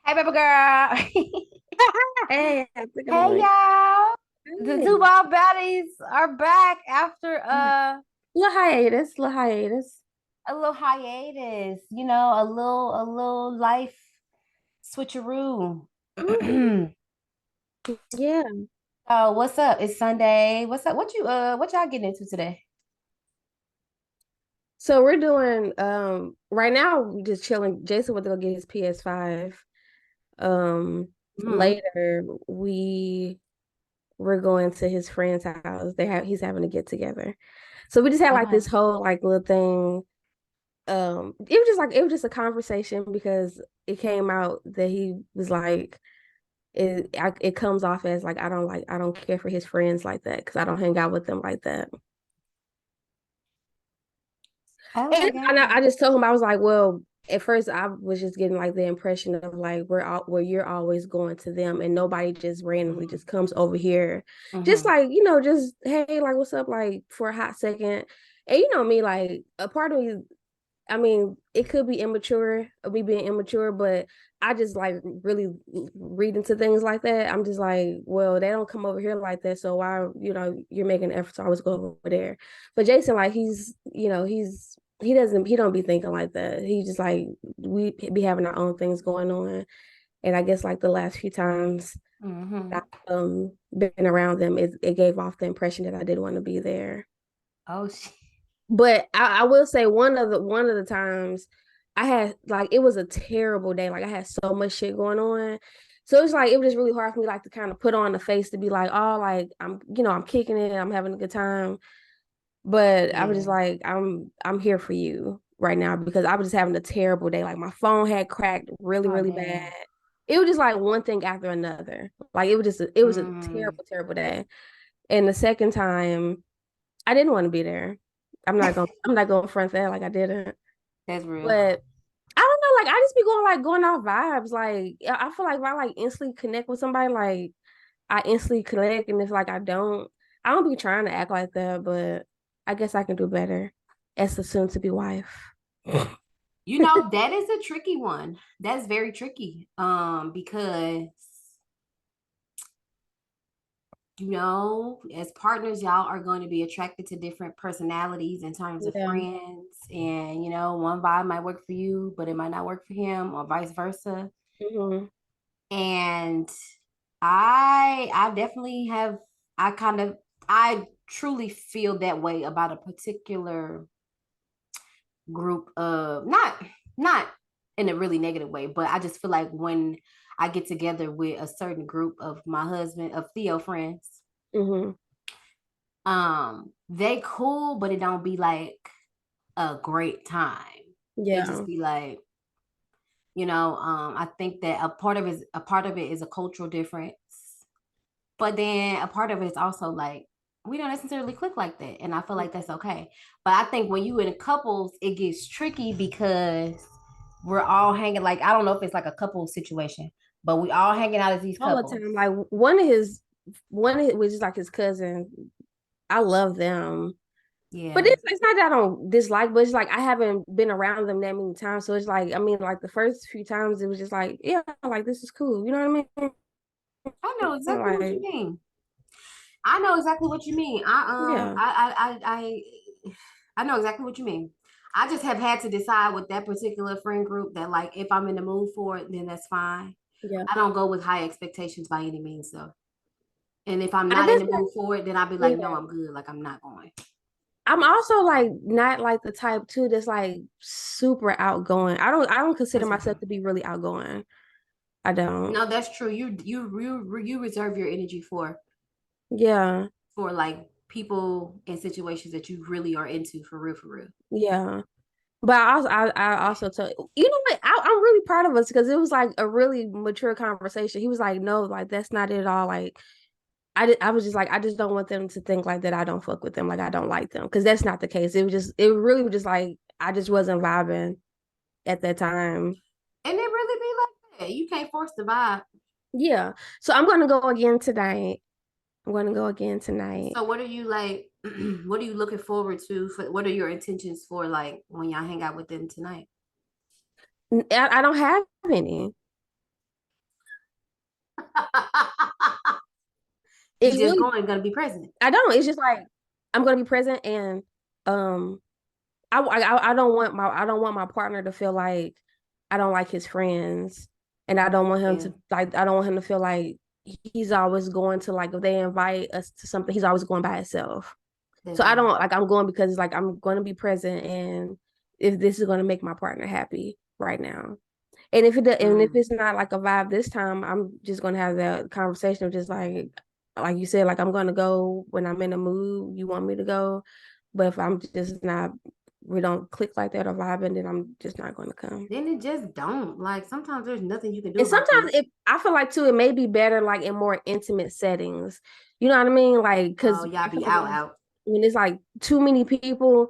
Hey, baby girl. Hey, how's it Hey, going? y'all. The Hey. two ball baddies are back after Little hiatus. a little hiatus. A little life switcheroo. Hmm. Yeah. Oh, what's up? It's Sunday. What's up? What y'all getting into today? So we're doing right now we just chilling. Jason went to go get his PS5. Hmm. Later we're going to his friend's house. He's having a get together. So we just had like this Okay. whole like little thing. It was just a conversation because it came out that he was like it comes off as like I don't care for his friends like that because I don't hang out with them like that. Oh my And God. I just told him I was like, well, at first I was just getting like the impression of like where you're always going to them and nobody just randomly just comes over here, just Hmm. like just hey, like what's up, like for a hot second. And you know me, like a part of me, I mean, it could be immature of me being immature, but I just like really read into things like that. I'm just like, well, they don't come over here like that, so why, you're making an effort to always go over there. But Jason, like, he don't be thinking like that. He just like we be having our own things going on, and I guess like the last few times Hmm. I've been around them, it gave off the impression that I didn't want to be there. Oh, she. But I will say one of the times I had like it was a terrible day. Like I had so much shit going on. So it's like it was just really hard for me like to kind of put on the face to be like, oh, like I'm kicking it, I'm having a good time. But I was just Yeah. like, I'm here for you right now because I was just having a terrible day. Like my phone had cracked really, Oh, really bad. damn. It was just like one thing after another. Like it was a Mm. terrible, terrible day. And the second time I didn't want to be there. I'm not gonna front that like I didn't. That's real. But I don't know, like I just be going off vibes. Like I feel like if I like instantly connect with somebody, like I instantly connect, and if like I don't be trying to act like that, but I guess I can do better as the soon to be wife. That is a tricky one. That's very tricky. Because as partners, y'all are going to be attracted to different personalities in terms of Yeah. friends. And one vibe might work for you, but it might not work for him, or vice versa. Hmm. And I definitely have I kind of I truly feel that way about a particular group of not in a really negative way, but I just feel like when I get together with a certain group of my husband of Theo friends, Hmm. they cool, but it don't be like a great time. It just Yeah. be like, I think that a part of it is a cultural difference, but then a part of it is also like we don't necessarily click like that, and I feel like that's okay. But I think when you in couples, it gets tricky because we're all hanging, like, I don't know if it's like a couple situation, but we all hanging out as these All the couples. time. Like one of his which is like his cousin. I love them. But Yeah. it's not that I don't dislike, but it's like I haven't been around them that many times. So it's like, I mean, like the first few times it was just like, yeah, like this is cool. You know what I I know mean? exactly what you Like, mean. I know exactly what you mean. yeah. I know exactly what you mean. I just have had to decide with that particular friend group that, like, if I'm in the mood for it, then that's fine. Yeah. I don't go with high expectations by any means, though. And if I'm I not in guess the mood for it, then I'll be like, no, yeah. I'm good. Like, I'm not going. I'm also like not like the type too that's like super outgoing. I don't consider That's myself okay. to be really outgoing. I don't. No, that's true. You reserve your energy Yeah. for like people and situations that you really are into, for real, for real. Yeah. But I also told you know what I'm really proud of us because it was like a really mature conversation. He was like, no, like that's not it at all. Like I was just like, I just don't want them to think like that I don't fuck with them, like I don't like them. Because that's not the case. It really was just like I just wasn't vibing at that time. And it really be like that. You can't force the vibe. Yeah. So I'm gonna go again tonight. I'm gonna go again tonight. So what are you like? What are you looking forward to? What are your intentions for, like, when y'all hang out with them tonight? I don't have any. You It's just really going gonna be present. I don't. It's just like I'm gonna be present, and um, I don't want my partner to feel like I don't like his friends, and I don't want him Yeah, to like I don't want him to feel like he's always going to like if they invite us to something, he's always going by himself. So I don't definitely. like I'm going because like I'm going to be present, and if this is going to make my partner happy right now. And if Mm. it's not like a vibe this time, I'm just gonna have that conversation of just like you said, like I'm gonna go when I'm in a mood. You want me to go, but if I'm just not, we don't click like that or vibe, and then I'm just not gonna come. Then it just don't. Like sometimes there's nothing you can do And about sometimes this. it, I feel like too, it may be better like in more intimate settings. You know what I mean? Like, Oh, because y'all I feel be like out out. when it's like too many people,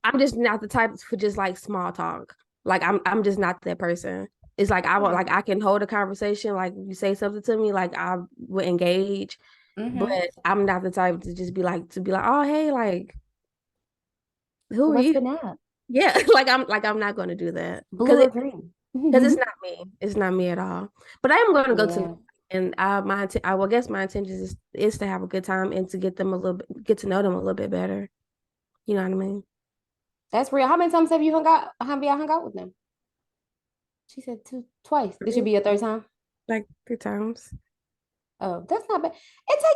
I'm just not the type for just like small talk. Like I'm just not that person. It's like Yeah. I can hold a conversation. Like you say something to me, like I would engage, but Mm-hmm. I'm not the type to just be like, oh hey, like who are What's you? been up? Yeah, like I'm not going to do that Blue or green? because it's not me. It's not me at all. But I am going to go to Yeah, and I will guess my intention is to have a good time and to get them a little bit get to know them a little bit better. You know what I mean? that's real. How many times have you hung out? Have you hung out with them? She said two, twice. This should be your third time. Like 3 times. Oh, that's not bad.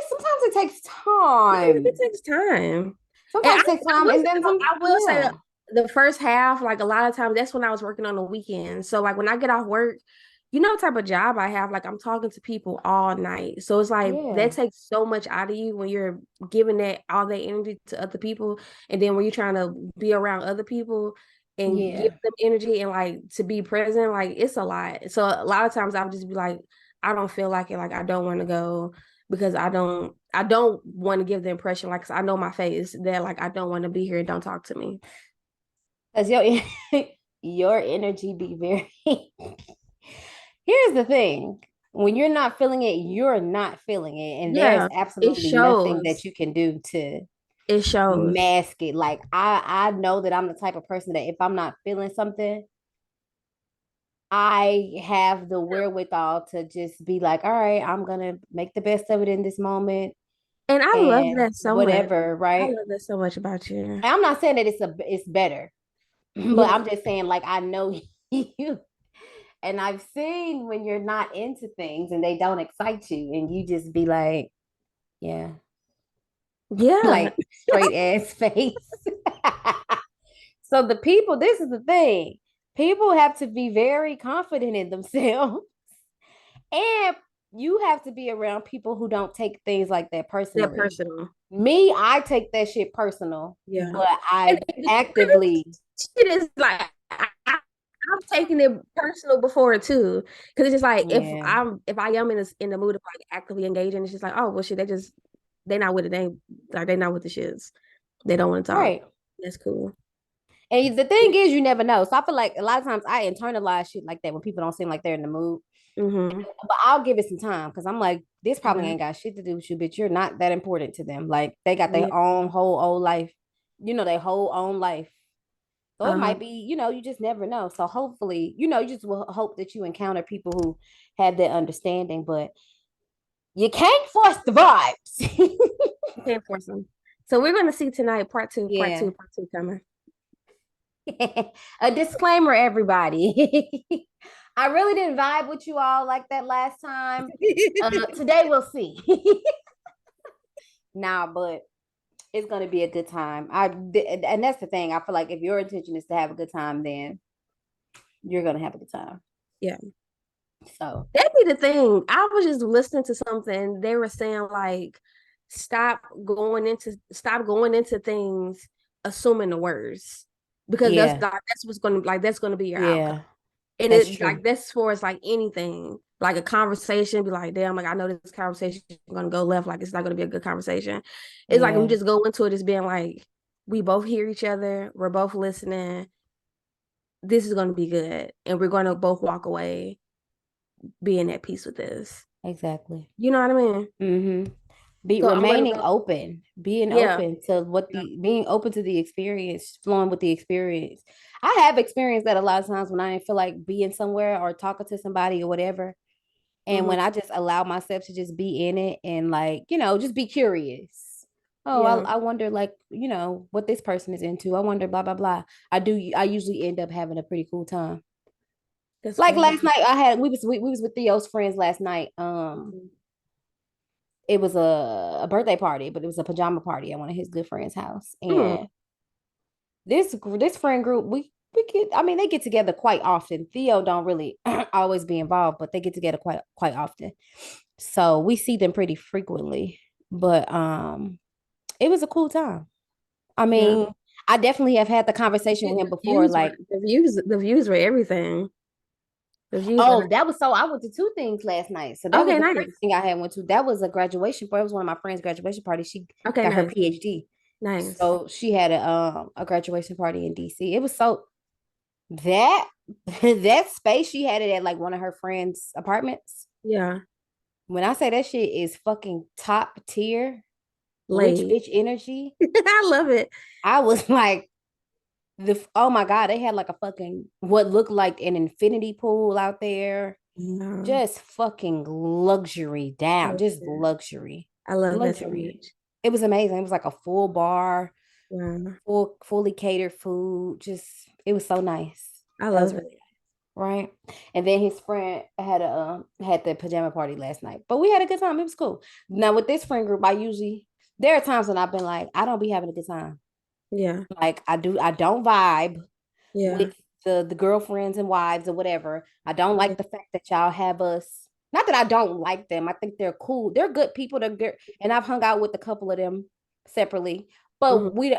Sometimes it takes It time. takes time. And Sometimes it takes time, and then some. I will say Yeah, the first half, like a lot of times, that's when I was working on the weekends. So like when I get off work, you know what type of job I have, like I'm talking to people all night. So it's like that yeah, takes so much out of you when you're giving that all that energy to other people. And then when you're trying to be around other people and give yeah. them energy and like to be present, like it's a lot. So a lot of times I would just be like, I don't feel like it, like I don't want to go because I don't want to give the impression like 'cause I know my face that like I don't want to be here and don't talk to me. Because your your energy be very. Here's the thing: when you're not feeling it, you're not feeling it, and there's Yeah, it absolutely nothing that shows. you can do to It shows. mask it. Like I know that I'm the type of person that if I'm not feeling something, I have the wherewithal to just be like, all right, I'm gonna make the best of it in this moment And I love and that so much. whatever, I right? love that so much about you. And I'm not saying that it's better, but Yeah. I'm just saying like I know you and I've seen when you're not into things and they don't excite you and you just be like, yeah, Yeah. like straight ass face. So the people, this is the thing. People have to be very confident in themselves. And you have to be around people who don't take things like that That personally. personal. Me, I take that shit personal, Yeah. but And I the crazy actively, shit is like I'm taking it personal before too, because it's just like yeah, if I am in the mood of like actively engaging, it's just like oh well shit they not with it they not with the shits. They don't want to talk. right. That's cool. And the thing is, you never know. So I feel like a lot of times I internalize shit like that when people don't seem like they're in the mood. Mm-hmm. But I'll give it some time because I'm like, this probably Okay. ain't got shit to do with you, but you're not that important to them. Like they got their Yeah. own whole old life, their whole own life. So it Uh-huh. might be, you just never know. So hopefully, you just will hope that you encounter people who have that understanding, but you can't force the vibes. You can't force them. So we're gonna see tonight, Yeah. part two coming. A disclaimer, everybody. I really didn't vibe with you all like that last time. Today we'll see. Nah, but it's gonna be a good time. And that's the thing. I feel like if your intention is to have a good time, then you're gonna have a good time. Yeah. So That'd be the thing. I was just listening to something. They were saying like, stop going into things assuming the worst because yeah, that's what's gonna like that's gonna be your outcome. yeah, And that's it true. like that's for it's like anything, like a conversation. Be like, damn, like I know this conversation is gonna go left. Like it's not gonna be a good conversation. It's like we Yeah, just go into it as being like we both hear each other. We're both listening. This is gonna be good, and we're gonna both walk away being at peace with this. exactly. You know what I mean? Mm-hmm. Be So I'm gonna remaining go. open, being Yeah, open to yeah. being open to the experience, flowing with the experience. I have experienced that a lot of times when I didn't feel like being somewhere or talking to somebody or whatever. And when I just allow myself to just be in it and like, just be curious. Oh, Yeah, I wonder like, what this person is into. I wonder blah blah blah. I usually end up having a pretty cool time. that's Like good. last night we was with Theo's friends last night. It was a birthday party, but it was a pajama party at one of his good friends' house. Mm, And this friend group, we get I mean, they get together quite often. Theo don't really always be involved, but they get together quite often. So we see them pretty frequently. But it was a cool time. I yeah. mean, I definitely have had the conversation with him before, like, The views were everything. The views were oh, that was so I went to two things last night. So that was okay. the first Nice. thing I had went to. That was a graduation party. It was one of my friend's graduation party. She Okay, got her nice, PhD. nice. So she had a graduation party in DC. It was so that that space she had it at like one of her friends' apartments. Yeah, When I say that shit is fucking top tier, rich laid. bitch energy, I love it. I was like oh my god, they had like a fucking what looked like an infinity pool out there. Yeah, Just fucking luxury I down, love just that. luxury. I love that so Luxury. much. It was amazing. It was like a full bar, Yeah, fully catered food. Just it was so nice. I That was love it. really right. And then his friend had the pajama party last night, but we had a good time. It was cool. Now with this friend group, there are times when I've been like, I don't be having a good time. Yeah, Like I don't vibe yeah, with the girlfriends and wives or whatever. I don't yeah. like the fact that y'all have us. Not that I don't like them. I think they're cool. They're good people. They're good, and I've hung out with a couple of them separately. Hmm. But we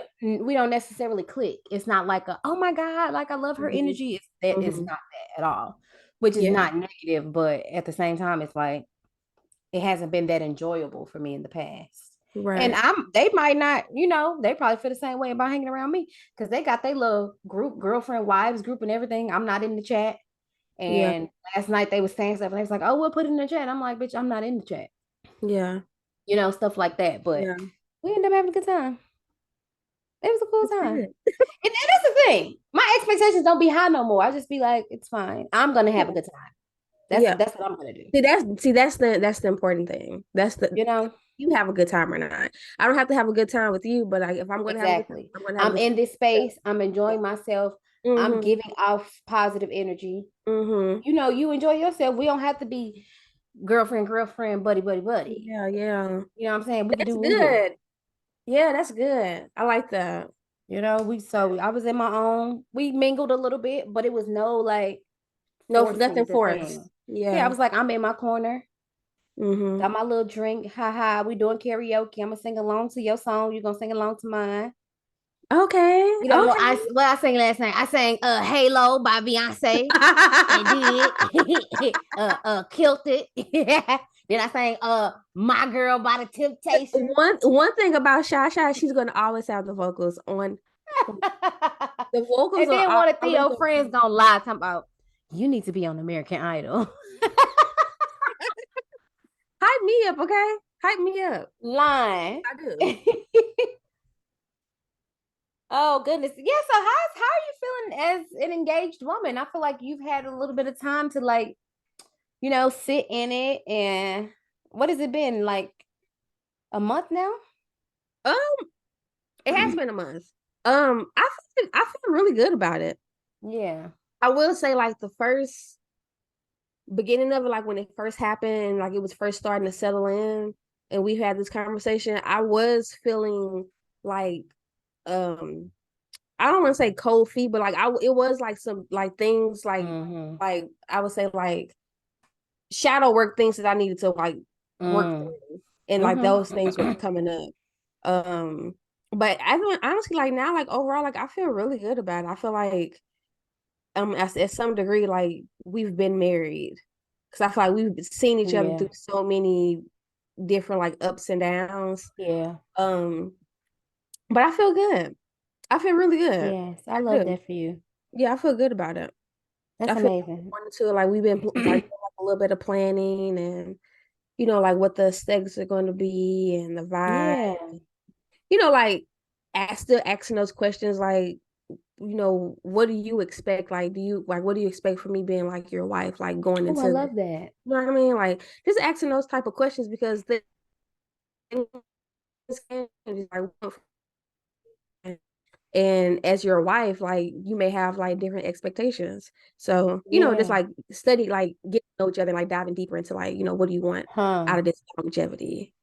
don't necessarily click. It's not like oh my god, like I love her Hmm. energy. That is Hmm. not that at all. Which is Yeah, not negative, but at the same time, it's like it hasn't been that enjoyable for me in the past. And right. they might not, they probably feel the same way about hanging around me because they got their little group, girlfriend, wives group, and everything. I'm not in the chat. Yeah, And last night they was saying stuff and they was like, oh, we'll put it in the chat. I'm like, bitch, I'm not in the chat. yeah, Stuff like that. But yeah. we ended up having a good time. It was a cool That's time. good. And that's the thing. My expectations don't be high no more. I just be like, it's fine. I'm gonna have a good time. That's Yeah. that's what I'm gonna do. That's the important thing. That's the You know? you have a good time or not. I don't have to have a good time with you, but if I'm going to have a good time, Exactly. I'm going to have a I'm good in this time. space. I'm enjoying myself. I'm Mm-hmm. giving off positive energy. Mm-hmm. You enjoy yourself. We don't have to be girlfriend, buddy, buddy, buddy. Yeah, yeah. You know what I'm saying? We can That's do what we do. good. Yeah, that's good. I like that. I was in my own. We mingled a little bit, but it was no like No, nothing forcing the forced. thing. Yeah, I Yeah. was like, I'm in my corner, Mm-hmm. got my little drink. Ha ha. We doing karaoke. I'm gonna sing along to your song. You're gonna sing along to mine. Okay. I Okay. what I sang last night. I sang Halo by Beyonce and did killed it. Then I sang My Girl by the Temptations. One thing about Shy Shy, she's gonna always have the vocals on point. The vocals And are then one of always Theo on friends point. gonna lie talking about you need to be on American Idol. Hype me up, okay? Hype me up. Line. I do. Oh goodness. Yeah, so how are you feeling as an engaged woman? I feel like you've had a little bit of time to like, sit in it and what has it been? Like a month now? Um, it has been a month. I feel really good about it. Yeah. I will say, like the first beginning of it, like when it first happened, like it was first starting to settle in, and we had this conversation. I was feeling like, um, I don't want to say cold feet, but like it was like some like things Mm-hmm. like I would say like shadow work things that I needed to like work Mm. through, and like those things were Mm-hmm. coming up. But I don't honestly like now, like overall, like I feel really good about it. I feel like at some degree, like we've been married because I feel like we've seen each other Yeah. through so many different like ups and downs. Yeah. Um, but I feel good. I feel really good. Yes. I I love do. that for you. Yeah, I feel good about it. That's I feel amazing. wanted to like we've been like a little bit of planning and like what the aesthetics are going to be and the vibe. Yeah. Like still asking those questions like what do you expect? Like, what do you expect from me being like your wife, like going Oh, I into the, love that. you know what I mean? Like, just asking those type of questions because things can just like, and as your wife, like you may have like different expectations. So, just Yeah. like study, like get to know each other, and like diving deeper into like, what do you want Huh. out of this longevity?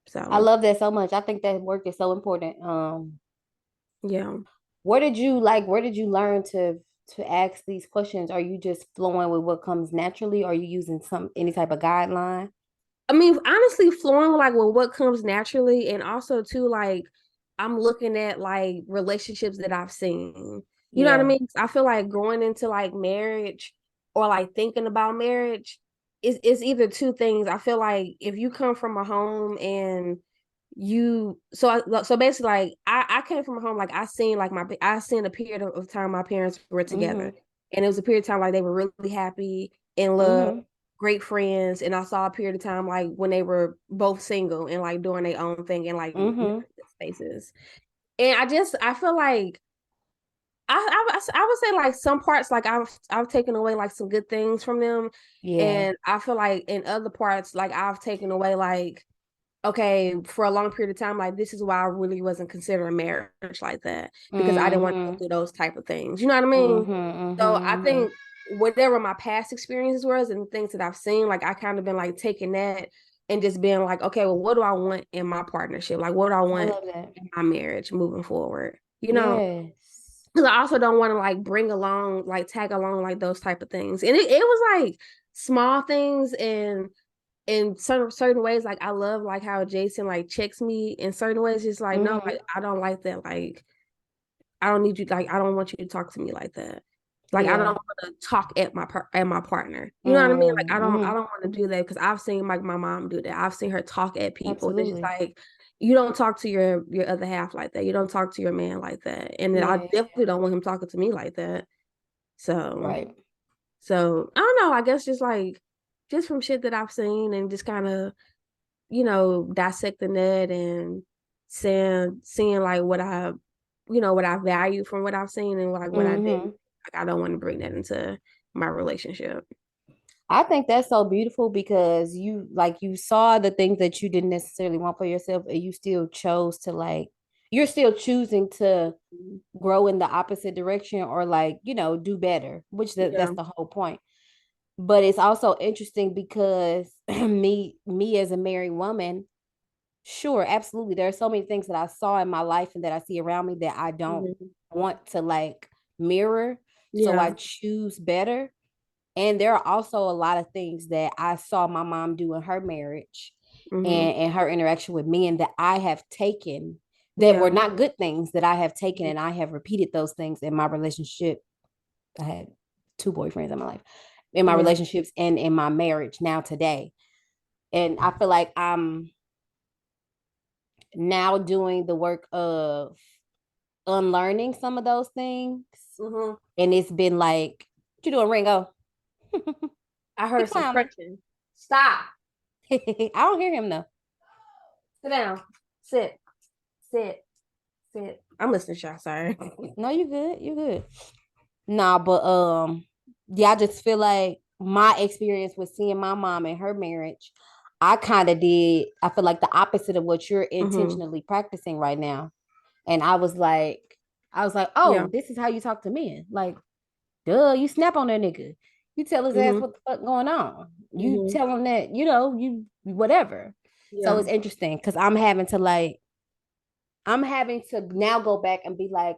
I So, love that so much. I think that work is so important. yeah. Where did you learn to ask these questions? Are you just flowing with what comes naturally? Or are you using any type of guideline? I mean, honestly, flowing like with what comes naturally, and also too, like I'm looking at like relationships that I've seen. You know what I Yeah. mean? I feel like going into like marriage or like thinking about marriage is either two things. I feel like if you come from a home and so basically like I came from a home like I seen a period of time my parents were together, Mm-hmm. and it was a period of time like they were really happy in love, Mm-hmm. great friends, and I saw a period of time like when they were both single and like doing their own thing in like Mm-hmm. different spaces. And I feel like I would say like some parts like I've taken away like some good things from them, Yeah. and I feel like in other parts like I've taken away like okay, for a long period of time, like this is why I really wasn't considering marriage like that because I didn't want to go Mm-hmm. through those type of things. You know what I mean? Mm-hmm. So I Mm-hmm. think whatever my past experiences was and things that I've seen, like I kind of been like taking that and just being like, okay, well, what do I want in my partnership? Like, what do I I want love that. in my marriage moving forward? You know, Yes. because I also don't want to like bring along, like tag along, like those type of things. And it was like small things and in certain ways, like I love like how Jason like checks me in certain ways. Just like no, Mm-hmm. like I don't like that. Like I don't need you. Like I don't want you to talk to me like that. Like I don't Yeah. want to talk at my partner. You know what I mean? Like I Mm-hmm. don't want to do that because I've seen like my mom do that. I've seen her talk at people. It's just Absolutely. like you don't talk to your other half like that. You don't talk to your man like that. And then I Yeah. definitely don't want him talking to me like that. So Right. I don't know. I guess just from shit that I've seen and just kind of dissecting that and seeing like what I value from what I've seen and like what I did. Mm-hmm. Like I don't want to bring that into my relationship. I think that's so beautiful because you saw the things that you didn't necessarily want for yourself and you still chose to you're still choosing to grow in the opposite direction or do better, which Yeah. that's the whole point. But it's also interesting because me as a married woman, sure, absolutely. There are so many things that I saw in my life and that I see around me that I don't Mhm. want to mirror. So I Yeah. choose better. And there are also a lot of things that I saw my mom do in her marriage Hmm. and her interaction with men that I have taken that were Yeah. not good things that I have taken Mhm. and I have repeated those things in my relationship. I had two boyfriends in my life, in my Yeah. relationships and in my marriage now today. And I feel like I'm now doing the work of unlearning some of those things. Hmm. And it's been like, what you doing, Ringo? I He heard some clowning. crunching. Stop. I don't hear him though. Sit down. Sit. Sit. Sit. I'm listening, Shy. Sorry. No, you good. You good. Nah, but yeah, I just feel like my experience with seeing my mom and her marriage, I kind of did. I feel like the opposite of what you're Hmm. intentionally practicing right now. And I was like, Yeah. oh, this is how you talk to men. Like, duh, you snap on that nigga. You tell his ass Hmm. what the fuck going on. You Hmm. tell him that, you whatever. So Yeah. it's interesting because I'm having to now go back and be like,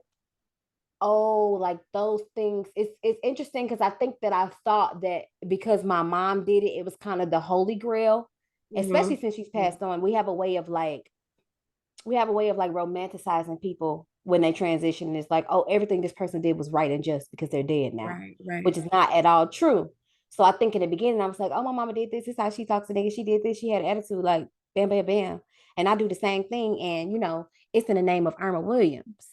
oh, like those things. It's interesting because I think that I thought that because my mom did it, it was kind of the holy grail, especially Hmm. since she's passed on. We have a way of like romanticizing people when they transition. It's like, oh, everything this person did was right and just because they're dead now, Right. Right. which is not at all true. So I think in the beginning, I was like, oh, my mama did this. This is how she talks to niggas. She did this. She had an attitude like bam, bam, bam. And I do the same thing. And, it's in the name of Irma Williams.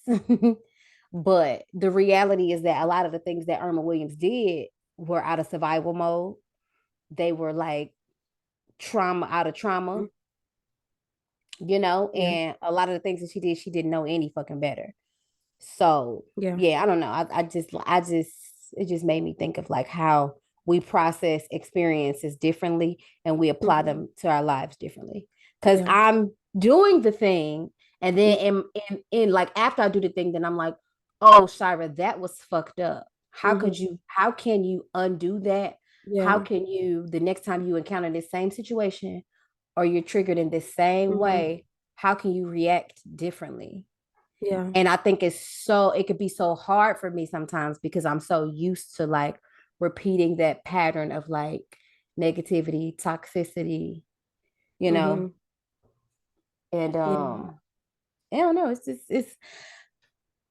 But the reality is that a lot of the things that Irma Williams did were out of survival mode. They were like trauma out of trauma, Mhm. Yeah. and a lot of the things that she did, she didn't know any fucking better. So Yeah. yeah, I don't know. I just it just made me think of like how we process experiences differently and we apply Mhm. them to our lives differently. Because Yeah. I'm doing the thing, and then Mhm. in like after I do the thing, then I'm like, oh, Shira, that was fucked up. Mhm. How can you undo that? How Yeah. can you, the next time you encounter this same situation or you're triggered in this same Mhm. way, how can you react differently? Yeah. And I think it could be so hard for me sometimes because I'm so used to like repeating that pattern of like negativity, toxicity, you know. Mhm. And Yeah. I don't know, it's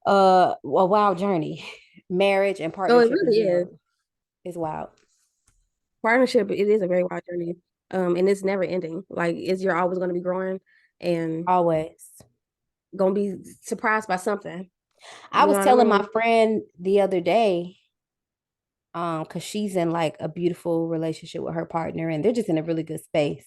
a wild journey. Marriage and Oh, it partnership in really is. general is wild. Partnership, it is a very wide journey. And it's never ending. Like it's you're always going to be growing and Always. going to be surprised by something. I You know was what I telling my mean? friend the other day, because she's in like a beautiful relationship with her partner and they're just in a really good space.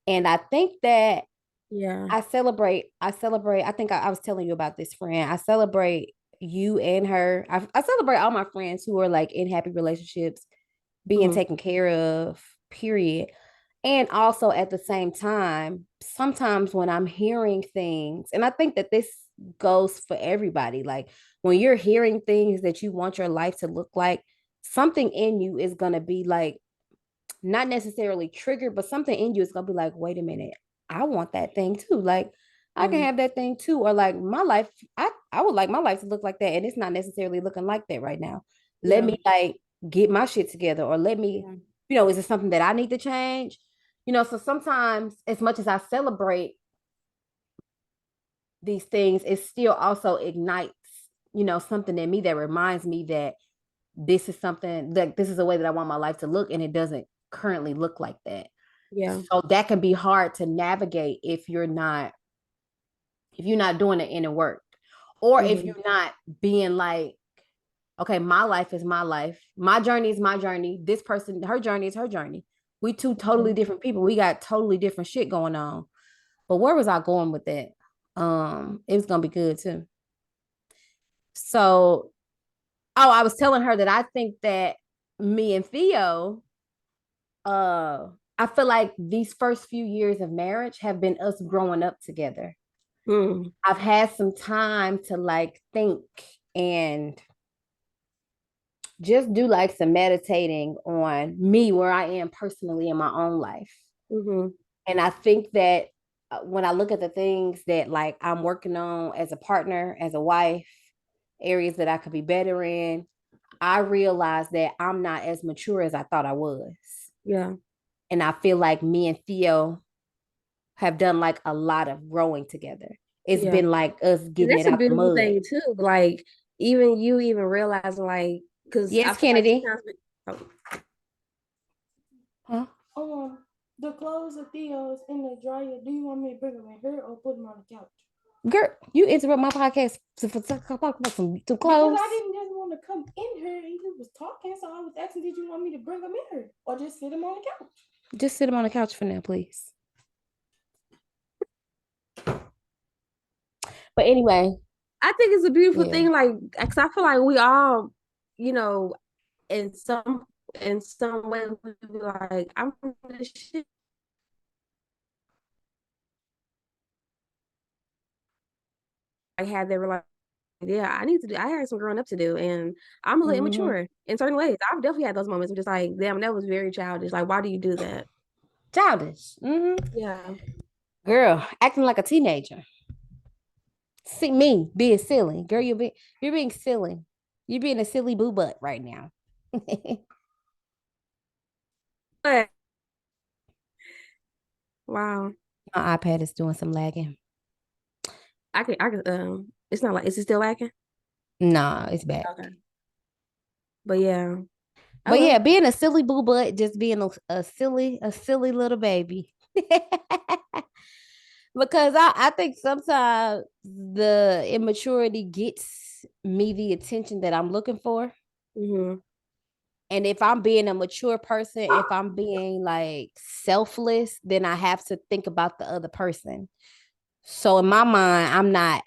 And I think that Yeah. I celebrate. I think I was telling you about this friend. I celebrate you and her. I celebrate all my friends who are like in happy relationships, being Mhm. taken care of, period. And also at the same time, sometimes when I'm hearing things, and I think that this goes for everybody, like when you're hearing things that you want your life to look like, something in you is going to be like, not necessarily triggered, but something in you is gonna be like, wait a minute, I want that thing too. Like I can Yeah. have that thing too. Or like my life, I would like my life to look like that. And it's not necessarily looking like that right now. Let Yeah. me like get my shit together, or let me, Yeah. is it something that I need to change? So sometimes as much as I celebrate these things, it still also ignites, something in me that reminds me that this is something like this is a way that I want my life to look, and it doesn't currently look like that. Yeah. So that can be hard to navigate if you're not doing the inner work, or if Mhm. you're not being like, okay, my life is my life, my journey is my journey, this person, her journey is her journey. We two totally Mhm. different people. We got totally different shit going on. But where was I going with that? It was gonna be good too. So, oh, I was telling her that I think that me and Theo, I feel like these first few years of marriage have been us growing up together. Mhm. I've had some time to like think and just do like some meditating on me, where I am personally in my own life. Mhm. And I think that when I look at the things that like I'm working on as a partner, as a wife, areas that I could be better in, I realize that I'm not as mature as I thought I was. Yeah. And I feel like me and Theo have done like a lot of growing together. It's Yeah. been like us And getting that's it a out the beautiful mud. thing too. Like even you even realizing like because I Yes, feel like Kennedy. sometimes oh, Huh? Um, the clothes of Theo's in the dryer. Do you want me to bring them in here or put them on the couch? Girl, you interrupt my podcast to talk about some Because clothes. I didn't just want to come in here. He was talking, so I was asking, did you want me to bring them in here or just sit them on the couch? Just sit them on the couch for now, please. But anyway, I think it's a beautiful yeah. thing. Like, cause I feel like we all, you know, in some way, we be like, I'm the shit. I had that like, yeah, I need to do. I had some growing up to do, and I'm a little Mm-hmm. immature in certain ways. I've definitely had those moments of just like, damn, that was very childish. Like, why do you do that? Childish. Mm-hmm. Yeah, Girl, acting like a teenager. See me being silly. Girl, you're being silly. You're being a silly boo butt right now. My but wow, iPad is doing some lagging. it's not like, is it still lacking? Nah, it's back. Okay, but yeah, I But love yeah, it. being a silly boo butt, just being a silly little baby. Because I think sometimes the immaturity gets me the attention that I'm looking for. Hmm. And if I'm being a mature person, if I'm being like selfless, then I have to think about the other person. So in my mind, I'm not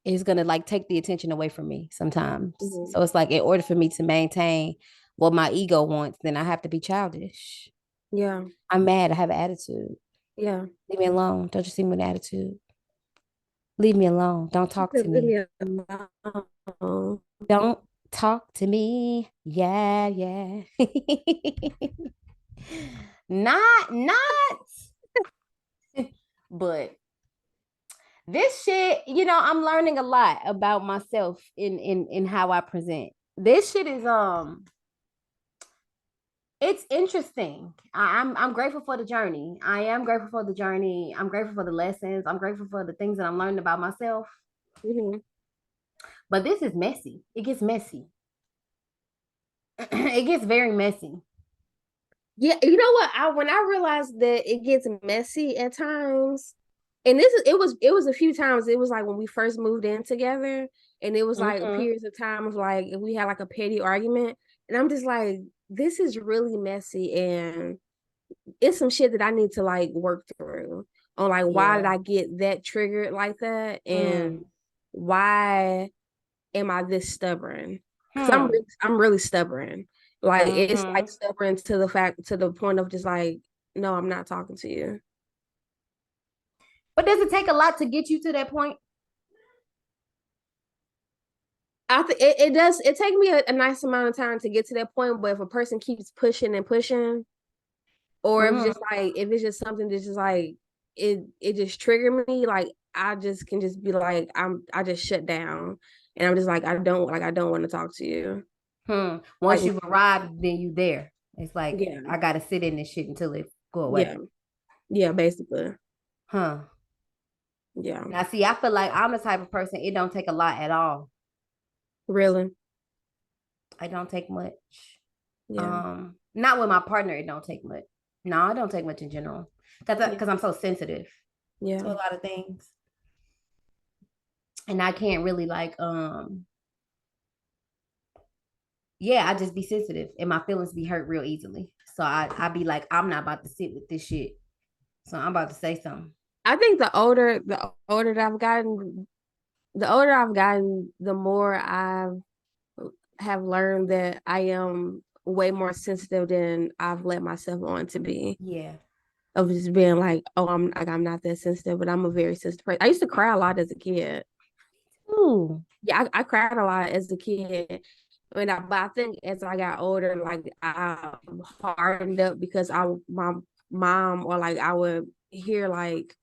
is gonna like take the attention away from me sometimes. Mhm. So it's like in order for me to maintain what my ego wants, then I have to be childish. Yeah. I'm mad. I have an attitude. Yeah. Leave me alone. Don't you see me with an attitude? Leave me alone. Don't talk to me. Don't talk to me. Yeah, yeah. not, but this shit, I'm learning a lot about myself in how I present. This shit is it's interesting. I'm grateful for the journey. I am grateful for the journey. I'm grateful for the lessons. I'm grateful for the things that I'm learning about myself. Mm-hmm. But this is messy. It gets messy. It gets very messy. Yeah, you know what? When I realized that it gets messy at times, and it was a few times. It was like when we first moved in together, and it was like Mm-hmm. periods of time of like if we had like a petty argument, and I'm just like, this is really messy, and it's some shit that I need to like work through on like why did Yeah. I get that triggered like that, and Mm. why am I this stubborn? Because Hmm. I'm really stubborn. Like it's Mm-hmm. like stubborn to the point of just like, no, I'm not talking to you. But does it take a lot to get you to that point? I think it does. It take me a nice amount of time to get to that point, but if a person keeps pushing and pushing, or if it's Mm-hmm. just like if it's just something that's just like it just triggered me, like I just can just be like I just shut down, and I'm just like I don't want to talk to you. Once Like you've arrived, then you there. It's like yeah, I gotta sit in this shit until it go yeah, away. yeah, basically, Huh. yeah, Now see, I feel like I'm the type of person it don't take a lot at all. really, It don't take much. yeah, Not with my partner, it don't take much. No, it don't take much in general. Cause, yeah, cause I'm so sensitive to yeah. a lot of things. And I can't really like yeah, I just be sensitive and my feelings be hurt real easily. So I be like, I'm not about to sit with this shit. So I'm about to say something. I think the older that I've gotten, the more I have learned that I am way more sensitive than I've let myself on to be. Yeah. Of just being like, oh, I'm not that sensitive, but I'm a very sensitive person. I used to cry a lot as a kid. Ooh. Yeah, I cried a lot as a kid. But I think as I got older, like I hardened up because my mom or like I would hear like,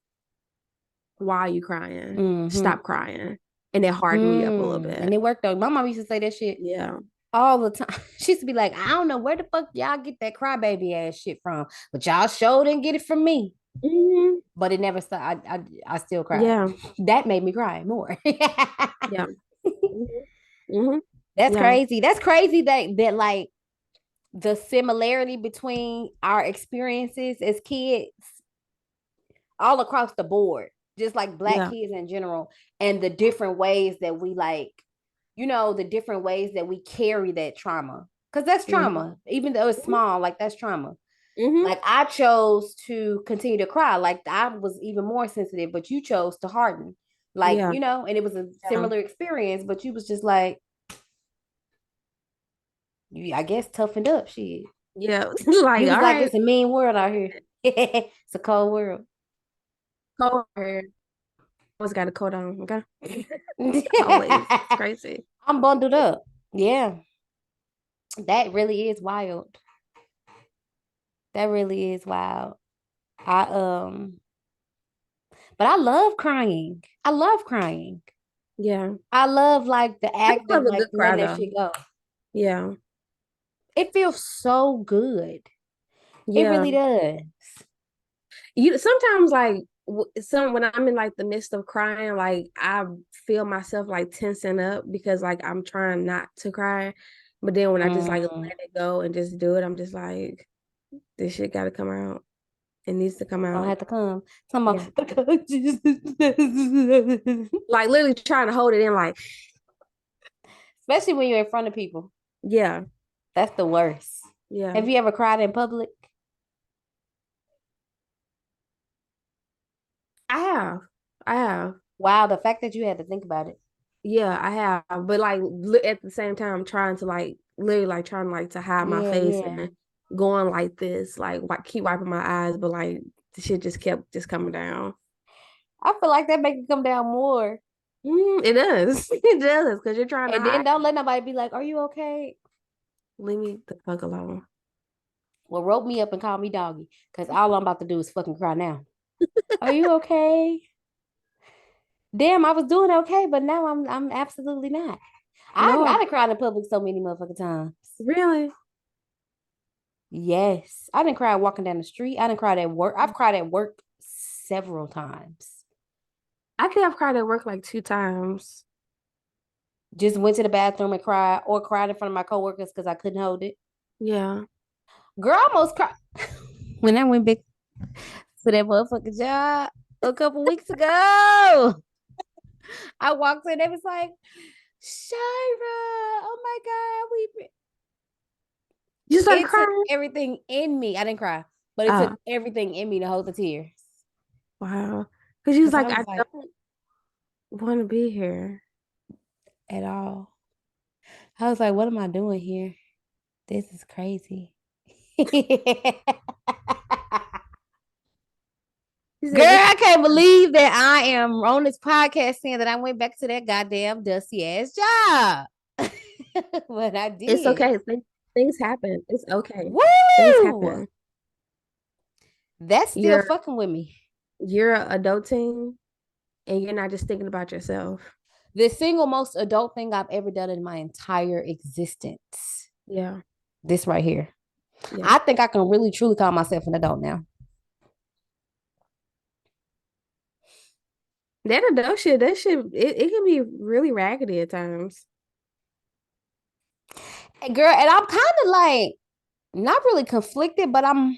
why are you crying? Mm-hmm. Stop crying. And it hardened me up a little And bit. it worked though. My mom used to say that shit Yeah. all the time. She used to be like, I don't know where the fuck y'all get that crybaby ass shit from, but y'all sure didn't get it from me. Hmm. But it never stopped. I still cried. Yeah. That made me cry more. Yeah. Hmm. Hmm. That's Yeah. crazy. That's crazy that like the similarity between our experiences as kids all across the board, just like Black Yeah. kids in general, and the different ways that we like, the different ways that we carry that trauma. Because that's Hmm. trauma, even though it's small, like that's trauma. Hmm. Like I chose to continue to cry, like I was even more sensitive, but you chose to harden, like Yeah. and it was a Yeah. similar experience, but you was just like, you, I guess, toughened up. Shit, Yeah. you Like, was all like, right. it's a mean world out here. It's a cold world. Cold. Always got a coat on. Okay. Always. It's crazy. I'm bundled up. Yeah, that really is wild. That really is wild. I but I love crying. I love crying. Yeah. I love like the I act of love a like good cry letting that though. shit go. Yeah. It feels so good. It Yeah. really does. You sometimes like some when I'm in like the midst of crying, like I feel myself like tensing up because like I'm trying not to cry. But then when I just like Mm, let it go and just do it, I'm just like, this shit gotta come out. It needs to come don't out. have to come. Some Yeah. of Like literally trying to hold it in like, especially when you're in front of people. yeah, That's the worst. yeah. Have you ever cried in public? I have. I have. Wow, the fact that you had to think about it. Yeah, I have, but like at the same time, trying to like literally like trying like to hide my Yeah, face yeah. and going like this, like keep wiping my eyes, but like the shit just kept just coming down. I feel like that make it come down more. It does, it does, because you're trying to And then hide. don't let nobody be like, "Are you okay?" Leave me the fuck alone. Well, rope me up and call me doggy, because all I'm about to do is fucking cry now. Are you okay? Damn, I was doing okay, but now I'm absolutely not. I No, done cried in public so many motherfucking times. really. Yes, I didn't cry walking down the street. I didn't cry at work. I've cried at work several times. I think I've cried at work like 2 times. Just went to the bathroom and cried, or cried in front of my coworkers because I couldn't hold it. Yeah. Girl, I almost cried when I went back to that motherfucking job a couple weeks ago. I walked in, they was like, Shira, oh my God, You started it took crying? everything in me. I didn't cry, but it took Oh, everything in me to hold the tears. wow. Because she was Cause I like, was I like, don't want to be here. at all. I was like, what am I doing here? This is crazy. She Girl, said, this, I can't believe that I am on this podcast saying that I went back to that goddamn dusty ass job. But I it's did. okay. Things happen. It's okay. Things Woo! happen. That's still You're fucking with me. you're adulting and you're not just thinking about yourself. The single most adult thing I've ever done in my entire existence. Yeah. This right here. Yeah. I think I can really truly call myself an adult now. That shit, it can be really raggedy at times. Girl, and I'm kind of like not really conflicted, but I'm